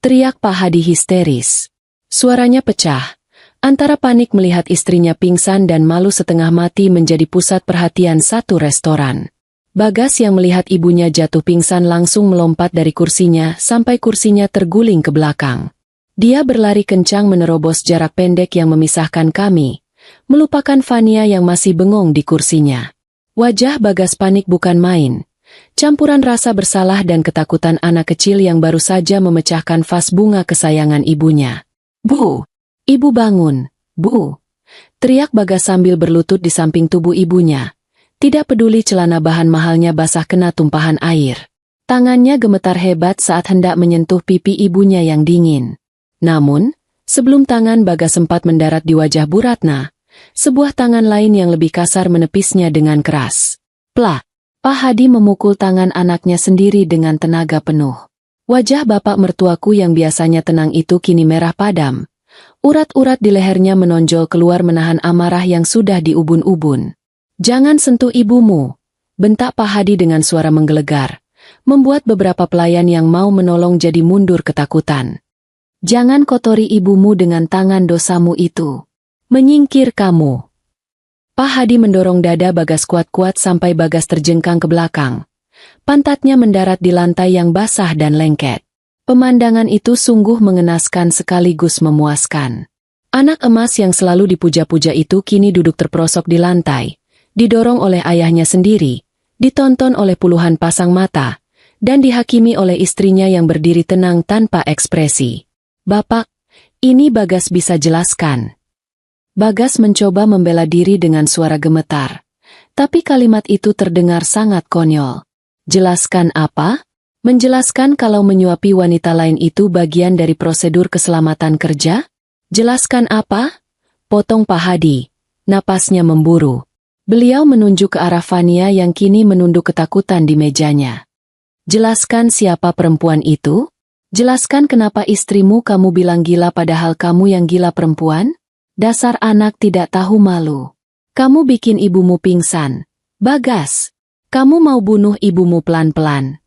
teriak Pak Hadi histeris. Suaranya pecah, antara panik melihat istrinya pingsan dan malu setengah mati menjadi pusat perhatian satu restoran. Bagas yang melihat ibunya jatuh pingsan langsung melompat dari kursinya sampai kursinya terguling ke belakang. Dia berlari kencang menerobos jarak pendek yang memisahkan kami, melupakan Fania yang masih bengong di kursinya. Wajah Bagas panik bukan main. Campuran rasa bersalah dan ketakutan anak kecil yang baru saja memecahkan vas bunga kesayangan ibunya. "Bu! Ibu bangun! Bu!" teriak Bagas sambil berlutut di samping tubuh ibunya. Tidak peduli celana bahan mahalnya basah kena tumpahan air. Tangannya gemetar hebat saat hendak menyentuh pipi ibunya yang dingin. Namun, sebelum tangan Bagas sempat mendarat di wajah Bu Ratna, sebuah tangan lain yang lebih kasar menepisnya dengan keras. Plak! Pak Hadi memukul tangan anaknya sendiri dengan tenaga penuh. Wajah bapak mertuaku yang biasanya tenang itu kini merah padam. Urat-urat di lehernya menonjol keluar menahan amarah yang sudah diubun-ubun. "Jangan sentuh ibumu," bentak Pak Hadi dengan suara menggelegar, membuat beberapa pelayan yang mau menolong jadi mundur ketakutan. "Jangan kotori ibumu dengan tangan dosamu itu. Menyingkir kamu." Pak Hadi mendorong dada Bagas kuat-kuat sampai Bagas terjengkang ke belakang. Pantatnya mendarat di lantai yang basah dan lengket. Pemandangan itu sungguh mengenaskan sekaligus memuaskan. Anak emas yang selalu dipuja-puja itu kini duduk terperosok di lantai, didorong oleh ayahnya sendiri, ditonton oleh puluhan pasang mata, dan dihakimi oleh istrinya yang berdiri tenang tanpa ekspresi. "Bapak, ini Bagas bisa jelaskan." Bagas mencoba membela diri dengan suara gemetar, tapi kalimat itu terdengar sangat konyol. "Jelaskan apa?" "Menjelaskan kalau menyuapi wanita lain itu bagian dari prosedur keselamatan kerja?" "Jelaskan apa?" potong Pak Hadi. Napasnya memburu. Beliau menunjuk ke arah Fania yang kini menunduk ketakutan di mejanya. "Jelaskan siapa perempuan itu? Jelaskan kenapa istrimu kamu bilang gila padahal kamu yang gila perempuan? Dasar anak tidak tahu malu. Kamu bikin ibumu pingsan. Bagas, kamu mau bunuh ibumu pelan-pelan."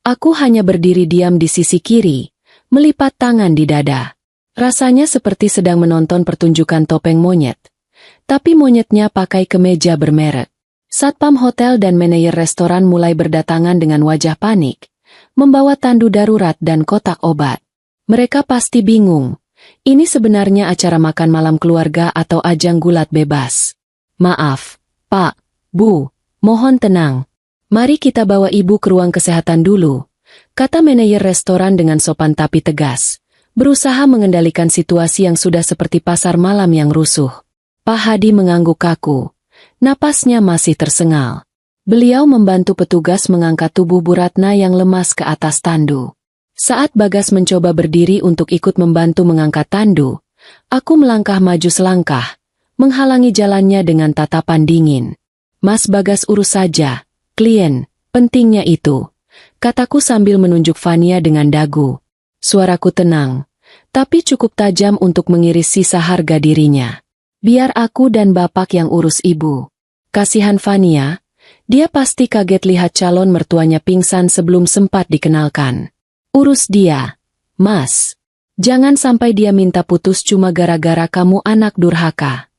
Aku hanya berdiri diam di sisi kiri, melipat tangan di dada. Rasanya seperti sedang menonton pertunjukan topeng monyet. Tapi monyetnya pakai kemeja bermerek. Satpam hotel dan manajer restoran mulai berdatangan dengan wajah panik, membawa tandu darurat dan kotak obat. Mereka pasti bingung. Ini sebenarnya acara makan malam keluarga atau ajang gulat bebas. "Maaf, Pak, Bu, mohon tenang. Mari kita bawa ibu ke ruang kesehatan dulu," kata manajer restoran dengan sopan tapi tegas, berusaha mengendalikan situasi yang sudah seperti pasar malam yang rusuh. Pak Hadi mengangguk kaku. Napasnya masih tersengal. Beliau membantu petugas mengangkat tubuh Bu Ratna yang lemas ke atas tandu. Saat Bagas mencoba berdiri untuk ikut membantu mengangkat tandu, aku melangkah maju selangkah, menghalangi jalannya dengan tatapan dingin. "Mas Bagas urus saja. Klien, pentingnya itu," kataku sambil menunjuk Fania dengan dagu. Suaraku tenang, tapi cukup tajam untuk mengiris sisa harga dirinya. "Biar aku dan bapak yang urus ibu." Kasihan Fania, dia pasti kaget lihat calon mertuanya pingsan sebelum sempat dikenalkan. "Urus dia, Mas. Jangan sampai dia minta putus cuma gara-gara kamu anak durhaka."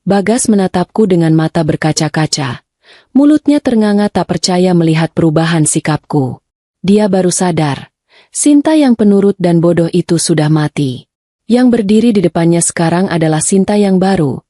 Bagas menatapku dengan mata berkaca-kaca. Mulutnya ternganga tak percaya melihat perubahan sikapku. Dia baru sadar. Sinta yang penurut dan bodoh itu sudah mati. Yang berdiri di depannya sekarang adalah Sinta yang baru.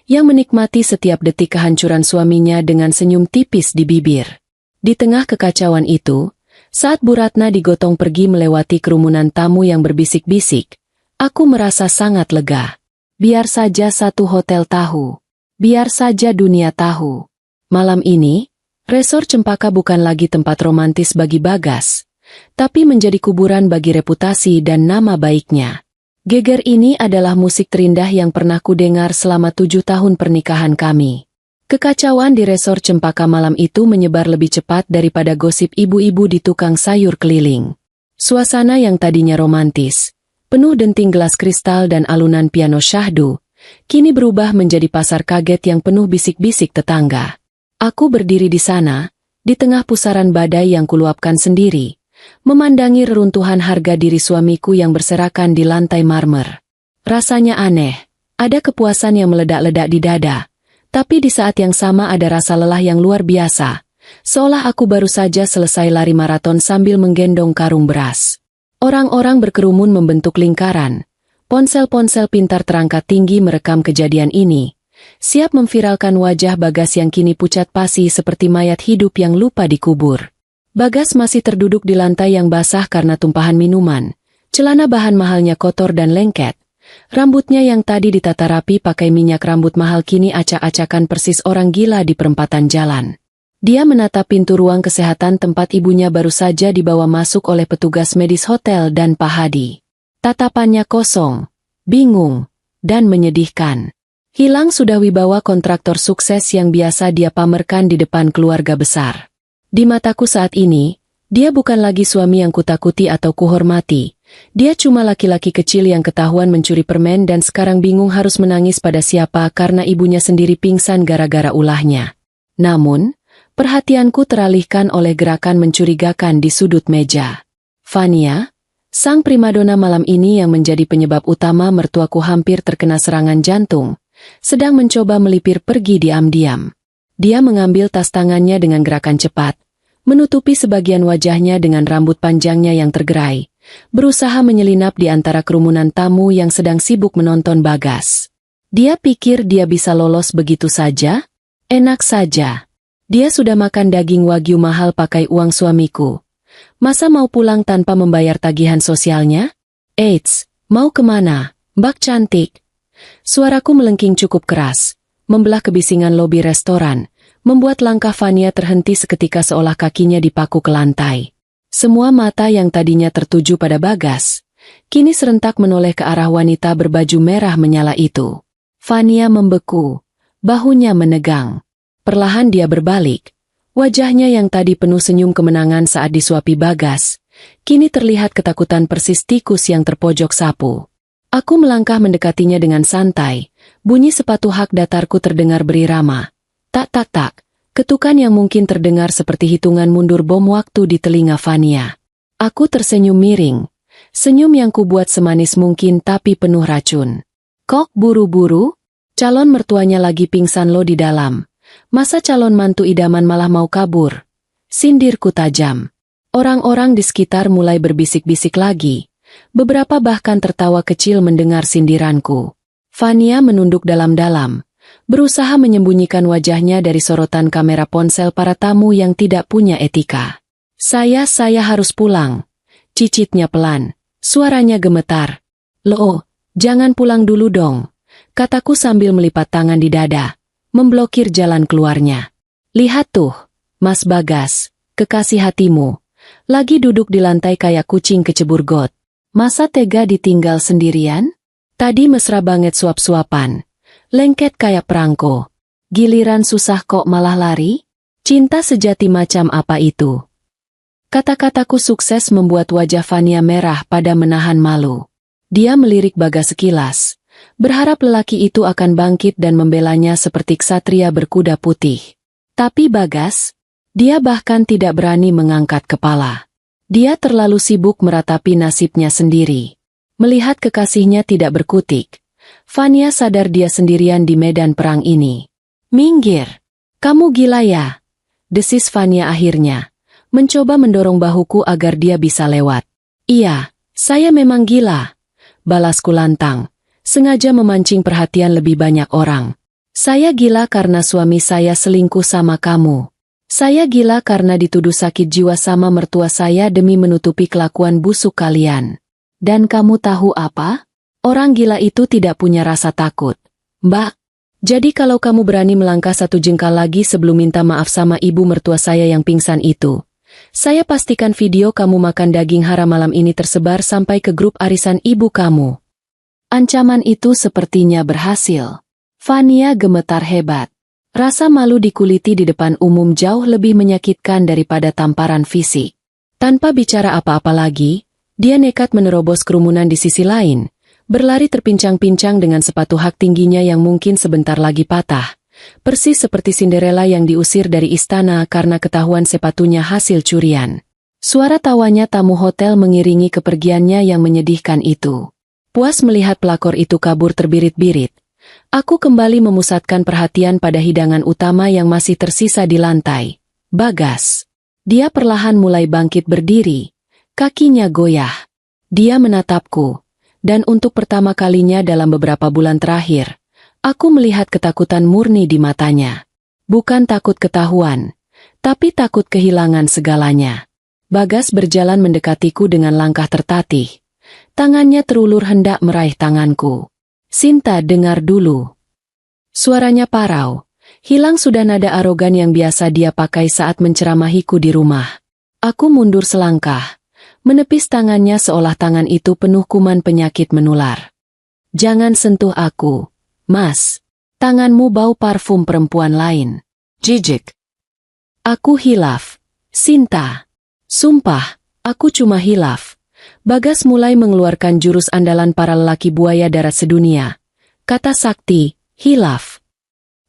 Yang menikmati setiap detik kehancuran suaminya dengan senyum tipis di bibir. Di tengah kekacauan itu, saat Bu Ratna digotong pergi melewati kerumunan tamu yang berbisik-bisik, aku merasa sangat lega. Biar saja satu hotel tahu. Biar saja dunia tahu. Malam ini, resor Cempaka bukan lagi tempat romantis bagi Bagas, tapi menjadi kuburan bagi reputasi dan nama baiknya. Geger ini adalah musik terindah yang pernah kudengar selama 7 tahun pernikahan kami. Kekacauan di resor Cempaka malam itu menyebar lebih cepat daripada gosip ibu-ibu di tukang sayur keliling. Suasana yang tadinya romantis, penuh denting gelas kristal dan alunan piano syahdu, kini berubah menjadi pasar kaget yang penuh bisik-bisik tetangga. Aku berdiri di sana, di tengah pusaran badai yang kuluapkan sendiri, memandangi reruntuhan harga diri suamiku yang berserakan di lantai marmer. Rasanya aneh, ada kepuasan yang meledak-ledak di dada, tapi di saat yang sama ada rasa lelah yang luar biasa, seolah aku baru saja selesai lari maraton sambil menggendong karung beras. Orang-orang berkerumun membentuk lingkaran. Ponsel-ponsel pintar terangkat tinggi merekam kejadian ini, siap memviralkan wajah Bagas yang kini pucat pasi seperti mayat hidup yang lupa dikubur. Bagas masih terduduk di lantai yang basah karena tumpahan minuman, celana bahan mahalnya kotor dan lengket, rambutnya yang tadi ditata rapi pakai minyak rambut mahal kini acak-acakan persis orang gila di perempatan jalan. Dia menatap pintu ruang kesehatan tempat ibunya baru saja dibawa masuk oleh petugas medis hotel dan Pak Hadi. Tatapannya kosong, bingung, dan menyedihkan. Hilang sudah wibawa kontraktor sukses yang biasa dia pamerkan di depan keluarga besar. Di mataku saat ini, dia bukan lagi suami yang kutakuti atau kuhormati. Dia cuma laki-laki kecil yang ketahuan mencuri permen dan sekarang bingung harus menangis pada siapa karena ibunya sendiri pingsan gara-gara ulahnya. Namun, perhatianku teralihkan oleh gerakan mencurigakan di sudut meja. Fania, sang primadona malam ini yang menjadi penyebab utama mertuaku hampir terkena serangan jantung, sedang mencoba melipir pergi diam-diam. Dia mengambil tas tangannya dengan gerakan cepat, menutupi sebagian wajahnya dengan rambut panjangnya yang tergerai, berusaha menyelinap di antara kerumunan tamu yang sedang sibuk menonton Bagas. Dia pikir dia bisa lolos begitu saja? Enak saja. Dia sudah makan daging wagyu mahal pakai uang suamiku. Masa mau pulang tanpa membayar tagihan sosialnya? Eits, mau kemana, Mbak cantik? Suaraku melengking cukup keras, membelah kebisingan lobi restoran, membuat langkah Fania terhenti seketika seolah kakinya dipaku ke lantai. Semua mata yang tadinya tertuju pada Bagas, kini serentak menoleh ke arah wanita berbaju merah menyala itu. Fania membeku, bahunya menegang. Perlahan dia berbalik. Wajahnya yang tadi penuh senyum kemenangan saat disuapi Bagas, kini terlihat ketakutan persis tikus yang terpojok sapu. Aku melangkah mendekatinya dengan santai, bunyi sepatu hak datarku terdengar berirama. Tak-tak-tak, ketukan yang mungkin terdengar seperti hitungan mundur bom waktu di telinga Fania. Aku tersenyum miring, senyum yang kubuat semanis mungkin tapi penuh racun. Kok buru-buru? Calon mertuanya lagi pingsan lo di dalam. Masa calon mantu idaman malah mau kabur? Sindirku tajam. Orang-orang di sekitar mulai berbisik-bisik lagi. Beberapa bahkan tertawa kecil mendengar sindiranku. Fania menunduk dalam-dalam, berusaha menyembunyikan wajahnya dari sorotan kamera ponsel para tamu yang tidak punya etika. Saya harus pulang. Cicitnya pelan, suaranya gemetar. Loh, jangan pulang dulu dong, kataku sambil melipat tangan di dada, memblokir jalan keluarnya. Lihat tuh, Mas Bagas, kekasih hatimu, lagi duduk di lantai kayak kucing kecebur got. Masa tega ditinggal sendirian? Tadi mesra banget suap-suapan, lengket kayak perangko. Giliran susah kok malah lari? Cinta sejati macam apa itu? Kata-kataku sukses membuat wajah Fania merah pada menahan malu. Dia melirik Bagas sekilas, berharap lelaki itu akan bangkit dan membelanya seperti ksatria berkuda putih. Tapi Bagas, dia bahkan tidak berani mengangkat kepala. Dia terlalu sibuk meratapi nasibnya sendiri. Melihat kekasihnya tidak berkutik, Fania sadar dia sendirian di medan perang ini. "Minggir! Kamu gila ya?" desis Fania akhirnya, mencoba mendorong bahuku agar dia bisa lewat. "Iya, saya memang gila," balasku lantang, sengaja memancing perhatian lebih banyak orang. "Saya gila karena suami saya selingkuh sama kamu. Saya gila karena dituduh sakit jiwa sama mertua saya demi menutupi kelakuan busuk kalian. Dan kamu tahu apa? Orang gila itu tidak punya rasa takut, Mbak. Jadi kalau kamu berani melangkah satu jengkal lagi sebelum minta maaf sama ibu mertua saya yang pingsan itu, saya pastikan video kamu makan daging haram malam ini tersebar sampai ke grup arisan ibu kamu." Ancaman itu sepertinya berhasil. Fania gemetar hebat. Rasa malu dikuliti di depan umum jauh lebih menyakitkan daripada tamparan fisik. Tanpa bicara apa-apa lagi, dia nekat menerobos kerumunan di sisi lain, berlari terpincang-pincang dengan sepatu hak tingginya yang mungkin sebentar lagi patah, persis seperti Cinderella yang diusir dari istana karena ketahuan sepatunya hasil curian. Suara tawanya tamu hotel mengiringi kepergiannya yang menyedihkan itu. Puas melihat pelakor itu kabur terbirit-birit, aku kembali memusatkan perhatian pada hidangan utama yang masih tersisa di lantai. Bagas. Dia perlahan mulai bangkit berdiri, kakinya goyah. Dia menatapku. Dan untuk pertama kalinya dalam beberapa bulan terakhir, aku melihat ketakutan murni di matanya. Bukan takut ketahuan, tapi takut kehilangan segalanya. Bagas berjalan mendekatiku dengan langkah tertatih. Tangannya terulur hendak meraih tanganku. "Sinta, dengar dulu." Suaranya parau. Hilang sudah nada arogan yang biasa dia pakai saat menceramahiku di rumah. Aku mundur selangkah, menepis tangannya seolah tangan itu penuh kuman penyakit menular. "Jangan sentuh aku, Mas. Tanganmu bau parfum perempuan lain." Jijik. "Aku hilaf, Sinta. Sumpah, aku cuma hilaf." Bagas mulai mengeluarkan jurus andalan para lelaki buaya darat sedunia. Kata sakti, hilaf.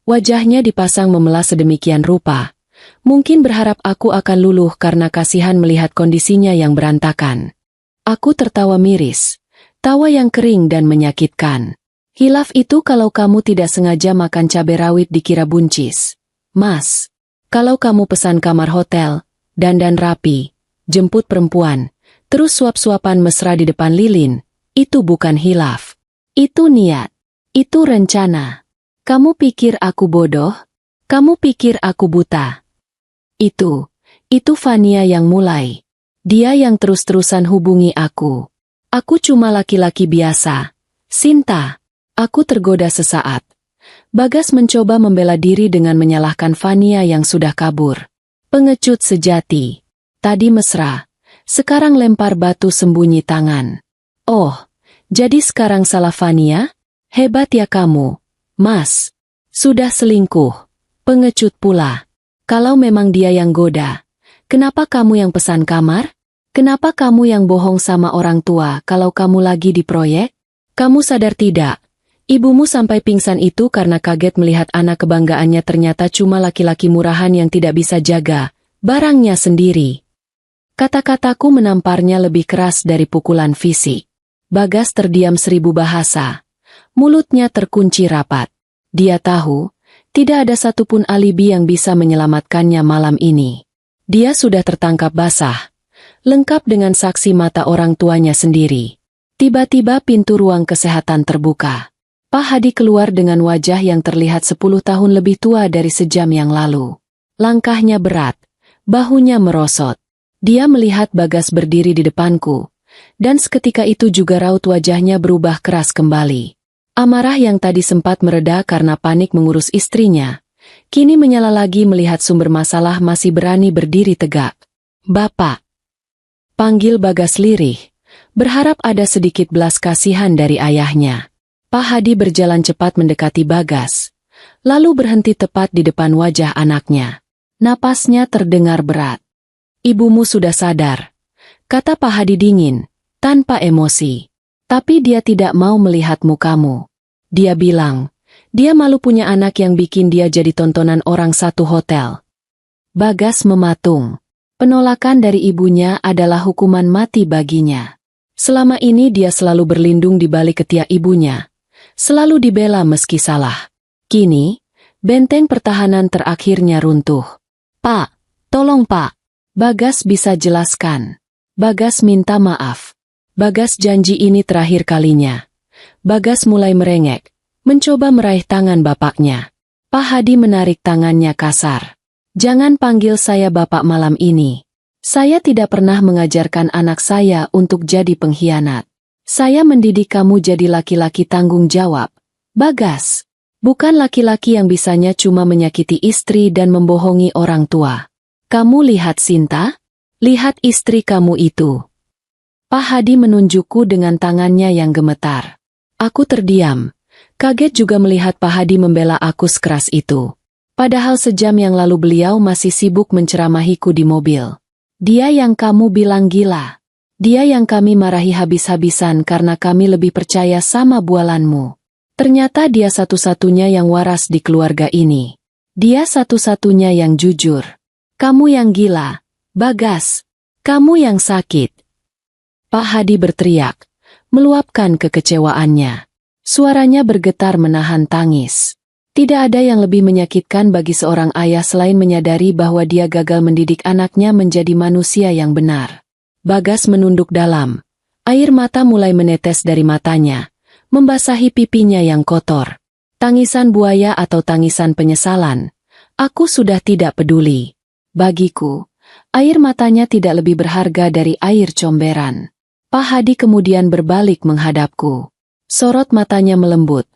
Wajahnya dipasang memelas sedemikian rupa. Mungkin berharap aku akan luluh karena kasihan melihat kondisinya yang berantakan. Aku tertawa miris. Tawa yang kering dan menyakitkan. "Hilaf itu kalau kamu tidak sengaja makan cabai rawit dikira buncis. Mas, kalau kamu pesan kamar hotel, dandan rapi, jemput perempuan, terus suap-suapan mesra di depan lilin, itu bukan hilaf. Itu niat. Itu rencana. Kamu pikir aku bodoh? Kamu pikir aku buta?" Itu Fania yang mulai. Dia yang terus-terusan hubungi aku. "Aku cuma laki-laki biasa. Sinta." Aku tergoda sesaat. Bagas mencoba membela diri dengan menyalahkan Fania yang sudah kabur. Pengecut sejati. Tadi mesra. Sekarang lempar batu sembunyi tangan. "Oh, jadi sekarang salah Fania? Hebat ya kamu, Mas. Sudah selingkuh. Pengecut pula. Kalau memang dia yang goda, kenapa kamu yang pesan kamar? Kenapa kamu yang bohong sama orang tua kalau kamu lagi di proyek? Kamu sadar tidak? Ibumu sampai pingsan itu karena kaget melihat anak kebanggaannya ternyata cuma laki-laki murahan yang tidak bisa jaga barangnya sendiri." Kata-kataku menamparnya lebih keras dari pukulan fisik. Bagas terdiam 1000 bahasa. Mulutnya terkunci rapat. Dia tahu, tidak ada satupun alibi yang bisa menyelamatkannya malam ini. Dia sudah tertangkap basah, lengkap dengan saksi mata orang tuanya sendiri. Tiba-tiba pintu ruang kesehatan terbuka. Pak Hadi keluar dengan wajah yang terlihat 10 tahun lebih tua dari sejam yang lalu. Langkahnya berat, bahunya merosot. Dia melihat Bagas berdiri di depanku, dan seketika itu juga raut wajahnya berubah keras kembali. Amarah yang tadi sempat mereda karena panik mengurus istrinya, kini menyala lagi melihat sumber masalah masih berani berdiri tegak. "Bapak," panggil Bagas lirih, berharap ada sedikit belas kasihan dari ayahnya. Pak Hadi berjalan cepat mendekati Bagas, lalu berhenti tepat di depan wajah anaknya. Napasnya terdengar berat. "Ibumu sudah sadar," kata Pak Hadi dingin, tanpa emosi. "Tapi dia tidak mau melihat mukamu. Dia bilang, dia malu punya anak yang bikin dia jadi tontonan orang satu hotel." Bagas mematung. Penolakan dari ibunya adalah hukuman mati baginya. Selama ini dia selalu berlindung di balik ketiak ibunya. selalu dibela meski salah. Kini, benteng pertahanan terakhirnya runtuh. Pak, tolong Pak. Bagas bisa jelaskan. Bagas minta maaf. Bagas janji ini terakhir kalinya. Bagas mulai merengek, mencoba meraih tangan bapaknya. Pak Hadi menarik tangannya kasar. Jangan panggil saya Bapak malam ini. Saya tidak pernah mengajarkan anak saya untuk jadi pengkhianat. Saya mendidik kamu jadi laki-laki tanggung jawab. Bagas. Bukan laki-laki yang bisanya cuma menyakiti istri dan membohongi orang tua. Kamu lihat Sinta? Lihat istri kamu itu. Pak Hadi menunjukku dengan tangannya yang gemetar. Aku terdiam. Kaget juga melihat Pak Hadi membela aku sekeras itu. Padahal sejam yang lalu beliau masih sibuk menceramahiku di mobil. Dia yang kamu bilang gila. Dia yang kami marahi habis-habisan karena kami lebih percaya sama bualanmu. Ternyata dia satu-satunya yang waras di keluarga ini. Dia satu-satunya yang jujur. Kamu yang gila, Bagas. Kamu yang sakit. Pak Hadi berteriak, meluapkan kekecewaannya. Suaranya bergetar menahan tangis. Tidak ada yang lebih menyakitkan bagi seorang ayah selain menyadari bahwa dia gagal mendidik anaknya menjadi manusia yang benar. Bagas menunduk dalam. Air mata mulai menetes dari matanya, membasahi pipinya yang kotor. Tangisan buaya atau tangisan penyesalan. Aku sudah tidak peduli. Bagiku, air matanya tidak lebih berharga dari air comberan. Pak Hadi kemudian berbalik menghadapku. Sorot matanya melembut,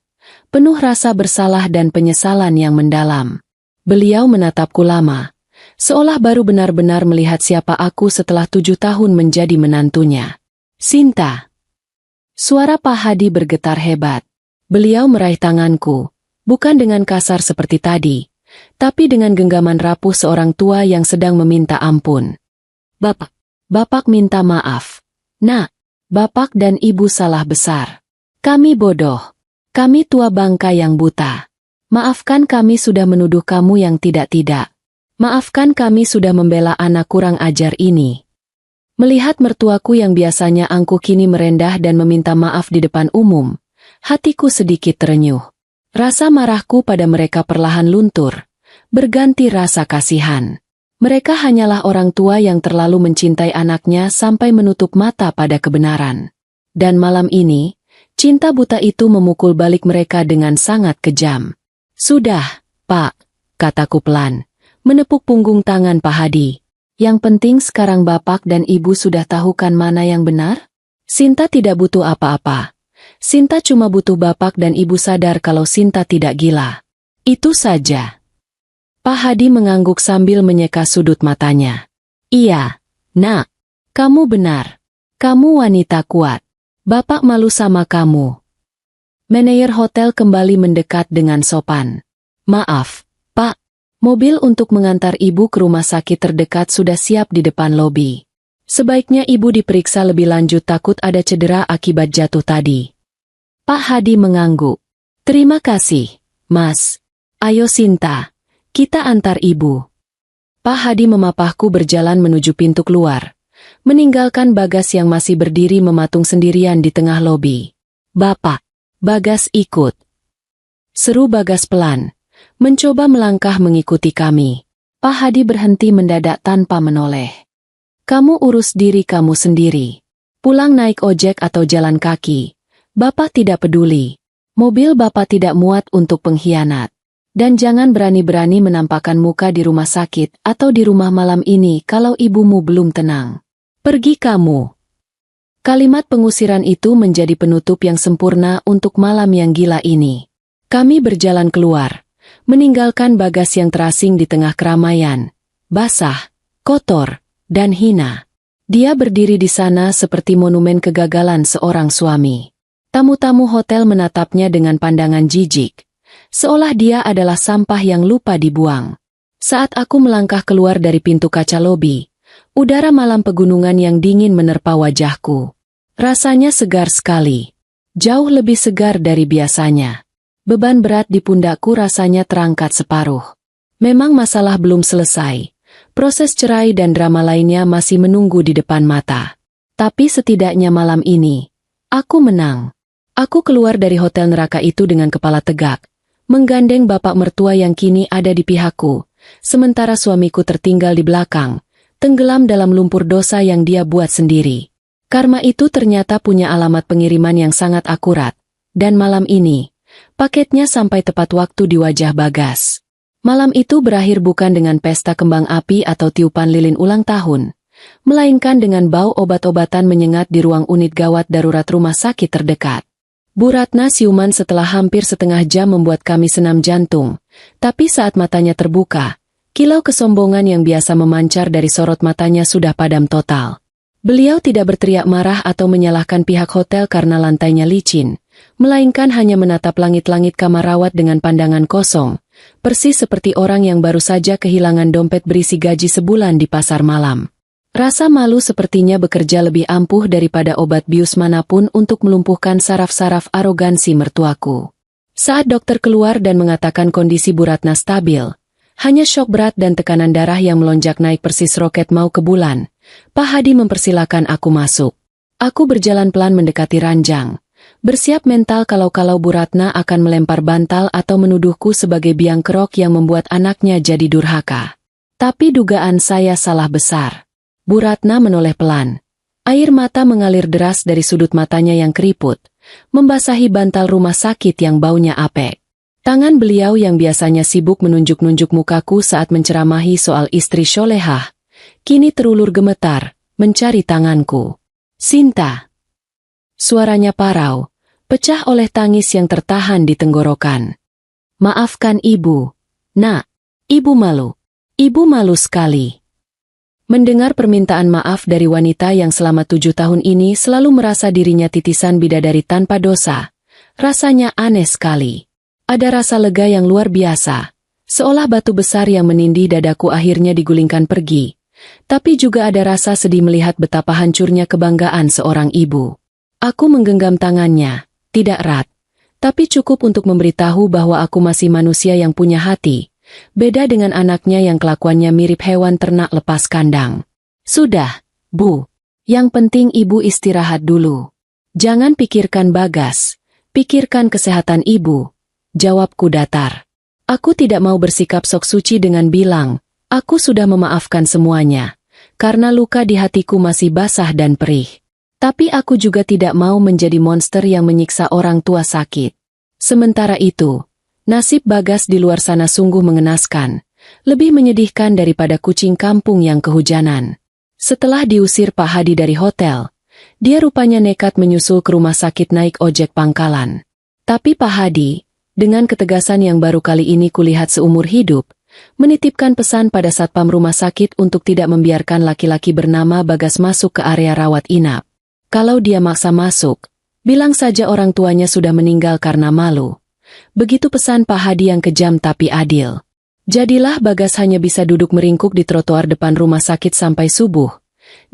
penuh rasa bersalah dan penyesalan yang mendalam. Beliau menatapku lama, seolah baru benar-benar melihat siapa aku setelah 7 tahun menjadi menantunya. Sinta. Suara Pak Hadi bergetar hebat. Beliau meraih tanganku, bukan dengan kasar seperti tadi, tapi dengan genggaman rapuh seorang tua yang sedang meminta ampun. Bapak minta maaf. Nak, Bapak dan Ibu salah besar. Kami bodoh. Kami tua bangka yang buta. Maafkan kami sudah menuduh kamu yang tidak-tidak. Maafkan kami sudah membela anak kurang ajar ini. Melihat mertuaku yang biasanya angkuh kini merendah dan meminta maaf di depan umum, hatiku sedikit terenyuh. Rasa marahku pada mereka perlahan luntur, berganti rasa kasihan. Mereka hanyalah orang tua yang terlalu mencintai anaknya sampai menutup mata pada kebenaran. Dan malam ini, cinta buta itu memukul balik mereka dengan sangat kejam. Sudah, Pak, kataku pelan, menepuk punggung tangan Pak Hadi. Yang penting sekarang Bapak dan Ibu sudah tahu kan mana yang benar? Sinta tidak butuh apa-apa. Sinta cuma butuh Bapak dan Ibu sadar kalau Sinta tidak gila. Itu saja. Pak Hadi mengangguk sambil menyeka sudut matanya. Iya, Nak. Kamu benar. Kamu wanita kuat. Bapak malu sama kamu. Manajer hotel kembali mendekat dengan sopan. Maaf, Pak. Mobil untuk mengantar Ibu ke rumah sakit terdekat sudah siap di depan lobi. Sebaiknya Ibu diperiksa lebih lanjut takut ada cedera akibat jatuh tadi. Pak Hadi mengangguk. Terima kasih, Mas. Ayo Sinta, kita antar Ibu. Pak Hadi memapahku berjalan menuju pintu keluar, meninggalkan Bagas yang masih berdiri mematung sendirian di tengah lobi. Bapak, Bagas ikut. Seru Bagas pelan. Mencoba melangkah mengikuti kami. Pak Hadi berhenti mendadak tanpa menoleh. Kamu urus diri kamu sendiri. Pulang naik ojek atau jalan kaki. Bapak tidak peduli. Mobil Bapak tidak muat untuk pengkhianat. Dan jangan berani-berani menampakkan muka di rumah sakit atau di rumah malam ini kalau ibumu belum tenang. Pergi kamu. Kalimat pengusiran itu menjadi penutup yang sempurna untuk malam yang gila ini. Kami berjalan keluar, meninggalkan Bagas yang terasing di tengah keramaian, basah, kotor, dan hina. Dia berdiri di sana seperti monumen kegagalan seorang suami. Tamu-tamu hotel menatapnya dengan pandangan jijik, seolah dia adalah sampah yang lupa dibuang. Saat aku melangkah keluar dari pintu kaca lobi, udara malam pegunungan yang dingin menerpa wajahku. Rasanya segar sekali, jauh lebih segar dari biasanya. Beban berat di pundakku rasanya terangkat separuh. Memang masalah belum selesai. Proses cerai dan drama lainnya masih menunggu di depan mata. Tapi setidaknya malam ini, aku menang. Aku keluar dari hotel neraka itu dengan kepala tegak, menggandeng bapak mertua yang kini ada di pihakku, sementara suamiku tertinggal di belakang, tenggelam dalam lumpur dosa yang dia buat sendiri. Karma itu ternyata punya alamat pengiriman yang sangat akurat, dan malam ini, paketnya sampai tepat waktu di wajah Bagas. Malam itu berakhir bukan dengan pesta kembang api atau tiupan lilin ulang tahun, melainkan dengan bau obat-obatan menyengat di ruang unit gawat darurat rumah sakit terdekat. Bu Ratna siuman setelah hampir setengah jam membuat kami senam jantung, tapi saat matanya terbuka, kilau kesombongan yang biasa memancar dari sorot matanya sudah padam total. Beliau tidak berteriak marah atau menyalahkan pihak hotel karena lantainya licin, melainkan hanya menatap langit-langit kamar rawat dengan pandangan kosong, persis seperti orang yang baru saja kehilangan dompet berisi gaji sebulan di pasar malam. Rasa malu sepertinya bekerja lebih ampuh daripada obat bius manapun untuk melumpuhkan saraf-saraf arogansi mertuaku. Saat dokter keluar dan mengatakan kondisi Bu Ratna stabil, hanya syok berat dan tekanan darah yang melonjak naik persis roket mau ke bulan, Pak Hadi mempersilakan aku masuk. Aku berjalan pelan mendekati ranjang, bersiap mental kalau Bu Ratna akan melempar bantal atau menuduhku sebagai biang kerok yang membuat anaknya jadi durhaka. Tapi dugaan saya salah besar. Bu Ratna menoleh pelan. Air mata mengalir deras dari sudut matanya yang keriput, membasahi bantal rumah sakit yang baunya apek. Tangan beliau yang biasanya sibuk menunjuk-nunjuk mukaku saat menceramahi soal istri solehah, kini terulur gemetar, mencari tanganku. Sinta. Suaranya parau, pecah oleh tangis yang tertahan di tenggorokan. Maafkan ibu. Nak, ibu malu. Ibu malu sekali. Mendengar permintaan maaf dari wanita yang selama 7 tahun ini selalu merasa dirinya titisan bidadari tanpa dosa, rasanya aneh sekali. Ada rasa lega yang luar biasa, seolah batu besar yang menindih dadaku akhirnya digulingkan pergi. Tapi juga ada rasa sedih melihat betapa hancurnya kebanggaan seorang ibu. Aku menggenggam tangannya, tidak erat, tapi cukup untuk memberitahu bahwa aku masih manusia yang punya hati. Beda dengan anaknya yang kelakuannya mirip hewan ternak lepas kandang. Sudah, Bu. Yang penting ibu istirahat dulu. Jangan pikirkan Bagas, pikirkan kesehatan ibu. Jawabku datar. Aku tidak mau bersikap sok suci dengan bilang, aku sudah memaafkan semuanya, karena luka di hatiku masih basah dan perih. Tapi aku juga tidak mau menjadi monster yang menyiksa orang tua sakit. Sementara itu, nasib Bagas di luar sana sungguh mengenaskan, lebih menyedihkan daripada kucing kampung yang kehujanan. Setelah diusir Pak Hadi dari hotel, dia rupanya nekat menyusul ke rumah sakit naik ojek pangkalan. Tapi Pak Hadi, dengan ketegasan yang baru kali ini kulihat seumur hidup, menitipkan pesan pada satpam rumah sakit untuk tidak membiarkan laki-laki bernama Bagas masuk ke area rawat inap. Kalau dia maksa masuk, bilang saja orang tuanya sudah meninggal karena malu. Begitu pesan Pak Hadi yang kejam tapi adil. Jadilah Bagas hanya bisa duduk meringkuk di trotoar depan rumah sakit sampai subuh,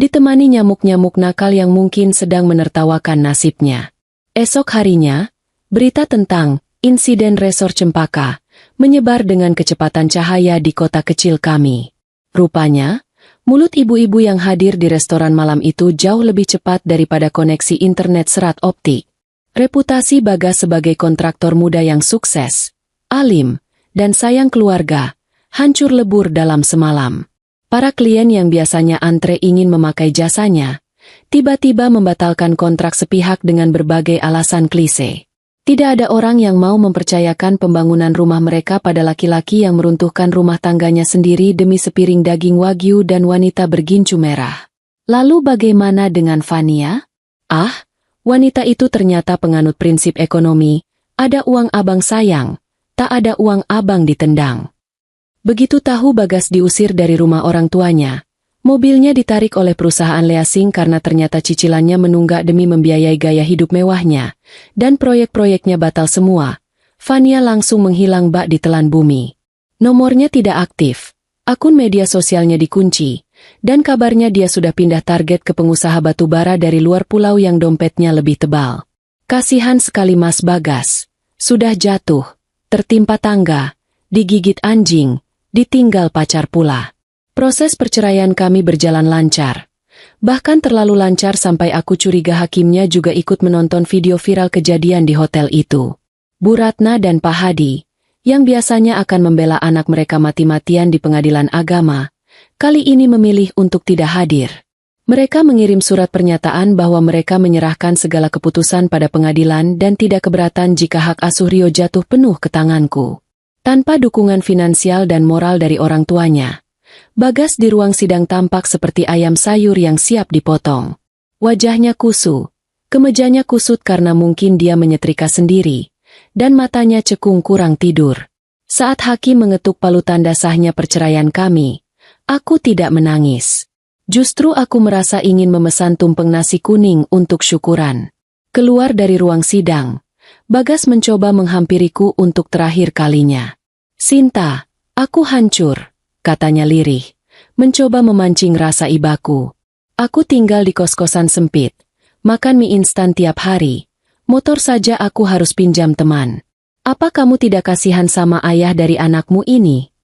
ditemani nyamuk-nyamuk nakal yang mungkin sedang menertawakan nasibnya. Esok harinya, berita tentang insiden Resor Cempaka menyebar dengan kecepatan cahaya di kota kecil kami. Rupanya, mulut ibu-ibu yang hadir di restoran malam itu jauh lebih cepat daripada koneksi internet serat optik. Reputasi Bagas sebagai kontraktor muda yang sukses, alim, dan sayang keluarga, hancur lebur dalam semalam. Para klien yang biasanya antre ingin memakai jasanya, tiba-tiba membatalkan kontrak sepihak dengan berbagai alasan klise. Tidak ada orang yang mau mempercayakan pembangunan rumah mereka pada laki-laki yang meruntuhkan rumah tangganya sendiri demi sepiring daging wagyu dan wanita bergincu merah. Lalu bagaimana dengan Fania? Wanita itu ternyata penganut prinsip ekonomi, ada uang abang sayang, tak ada uang abang ditendang. Begitu tahu Bagas diusir dari rumah orang tuanya, mobilnya ditarik oleh perusahaan leasing karena ternyata cicilannya menunggak demi membiayai gaya hidup mewahnya, dan proyek-proyeknya batal semua. Fania langsung menghilang bak di telan bumi. Nomornya tidak aktif, akun media sosialnya dikunci, dan kabarnya dia sudah pindah target ke pengusaha batubara dari luar pulau yang dompetnya lebih tebal. Kasihan sekali Mas Bagas, sudah jatuh, tertimpa tangga, digigit anjing, ditinggal pacar pula. Proses perceraian kami berjalan lancar. Bahkan terlalu lancar sampai aku curiga hakimnya juga ikut menonton video viral kejadian di hotel itu. Bu Ratna dan Pak Hadi, yang biasanya akan membela anak mereka mati-matian di pengadilan agama, kali ini memilih untuk tidak hadir. Mereka mengirim surat pernyataan bahwa mereka menyerahkan segala keputusan pada pengadilan dan tidak keberatan jika hak asuh Rio jatuh penuh ke tanganku. Tanpa dukungan finansial dan moral dari orang tuanya, Bagas di ruang sidang tampak seperti ayam sayur yang siap dipotong. Wajahnya kusu, kemejanya kusut karena mungkin dia menyetrika sendiri, dan matanya cekung kurang tidur. Saat hakim mengetuk palu tanda sahnya perceraian kami, aku tidak menangis. Justru aku merasa ingin memesan tumpeng nasi kuning untuk syukuran. Keluar dari ruang sidang, Bagas mencoba menghampiriku untuk terakhir kalinya. "Sinta, aku hancur," katanya lirih, mencoba memancing rasa ibaku. "Aku tinggal di kos-kosan sempit, makan mie instan tiap hari, motor saja aku harus pinjam teman. Apa kamu tidak kasihan sama ayah dari anakmu ini?"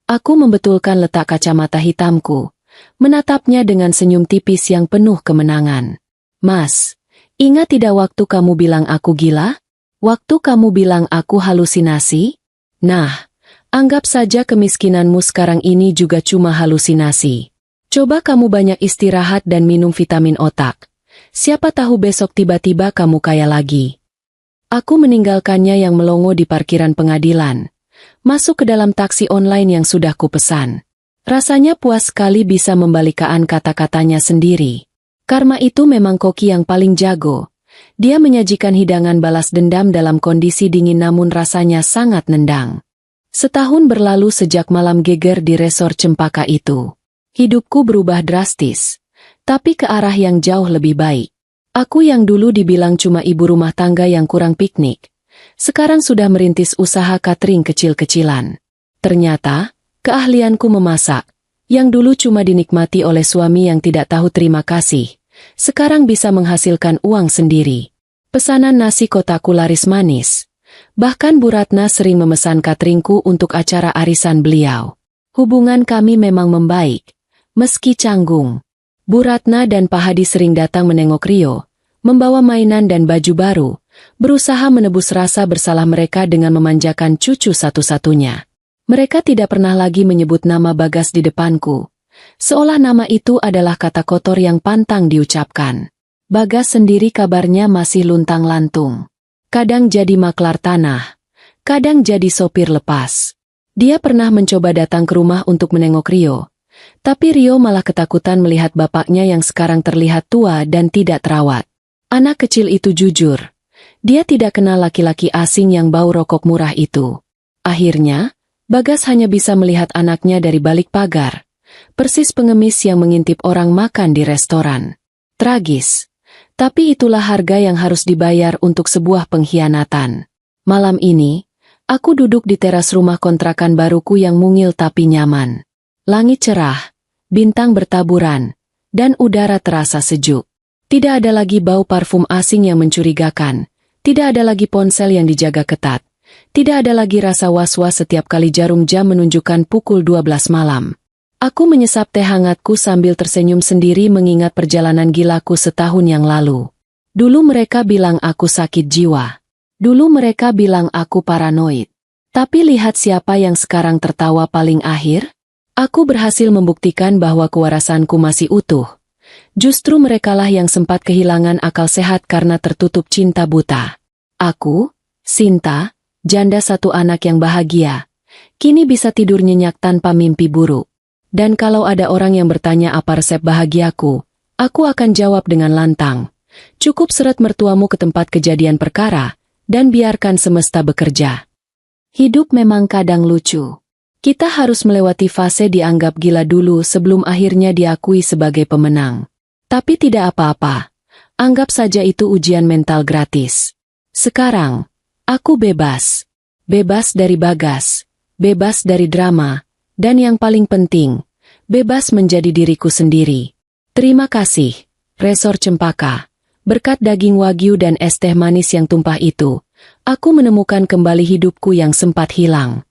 Aku membetulkan letak kacamata hitamku, menatapnya dengan senyum tipis yang penuh kemenangan. "Mas, ingat tidak waktu kamu bilang aku gila? Waktu kamu bilang aku halusinasi? Nah, anggap saja kemiskinanmu sekarang ini juga cuma halusinasi. Coba kamu banyak istirahat dan minum vitamin otak. Siapa tahu besok tiba-tiba kamu kaya lagi." Aku meninggalkannya yang melongo di parkiran pengadilan, masuk ke dalam taksi online yang sudah kupesan. Rasanya puas sekali bisa membalikan kata-katanya sendiri. Karma itu memang koki yang paling jago. Dia menyajikan hidangan balas dendam dalam kondisi dingin namun rasanya sangat nendang. Setahun berlalu sejak malam geger di resor Cempaka itu. Hidupku berubah drastis, tapi ke arah yang jauh lebih baik. Aku yang dulu dibilang cuma ibu rumah tangga yang kurang piknik, sekarang sudah merintis usaha catering kecil-kecilan. Ternyata, keahlianku memasak, yang dulu cuma dinikmati oleh suami yang tidak tahu terima kasih, sekarang bisa menghasilkan uang sendiri. Pesanan nasi kotakku laris manis. Bahkan Bu Ratna sering memesan cateringku untuk acara arisan beliau. Hubungan kami memang membaik, meski canggung. Bu Ratna dan Pak Hadi sering datang menengok Rio, membawa mainan dan baju baru, berusaha menebus rasa bersalah mereka dengan memanjakan cucu satu-satunya. Mereka tidak pernah lagi menyebut nama Bagas di depanku, seolah nama itu adalah kata kotor yang pantang diucapkan. Bagas sendiri kabarnya masih luntang-lantung. Kadang jadi maklar tanah, kadang jadi sopir lepas. Dia pernah mencoba datang ke rumah untuk menengok Rio, tapi Rio malah ketakutan melihat bapaknya yang sekarang terlihat tua dan tidak terawat. Anak kecil itu jujur, dia tidak kenal laki-laki asing yang bau rokok murah itu. Akhirnya, Bagas hanya bisa melihat anaknya dari balik pagar, persis pengemis yang mengintip orang makan di restoran. Tragis, tapi itulah harga yang harus dibayar untuk sebuah pengkhianatan. Malam ini, aku duduk di teras rumah kontrakan baruku yang mungil tapi nyaman. Langit cerah, bintang bertaburan, dan udara terasa sejuk. Tidak ada lagi bau parfum asing yang mencurigakan, tidak ada lagi ponsel yang dijaga ketat. Tidak ada lagi rasa was-was setiap kali jarum jam menunjukkan pukul 12 malam. Aku menyesap teh hangatku sambil tersenyum sendiri mengingat perjalanan gilaku setahun yang lalu. Dulu mereka bilang aku sakit jiwa. Dulu mereka bilang aku paranoid. Tapi lihat siapa yang sekarang tertawa paling akhir. Aku berhasil membuktikan bahwa kewarasanku masih utuh. Justru merekalah yang sempat kehilangan akal sehat karena tertutup cinta buta. Aku, Sinta, janda satu anak yang bahagia, kini bisa tidur nyenyak tanpa mimpi buruk. Dan kalau ada orang yang bertanya apa resep bahagiaku, aku akan jawab dengan lantang. Cukup seret mertuamu ke tempat kejadian perkara, dan biarkan semesta bekerja. Hidup memang kadang lucu. Kita harus melewati fase dianggap gila dulu sebelum akhirnya diakui sebagai pemenang. Tapi tidak apa-apa, anggap saja itu ujian mental gratis. Sekarang, aku bebas. Bebas dari Bagas, bebas dari drama, dan yang paling penting, bebas menjadi diriku sendiri. Terima kasih, Resor Cempaka. Berkat daging wagyu dan es teh manis yang tumpah itu, aku menemukan kembali hidupku yang sempat hilang.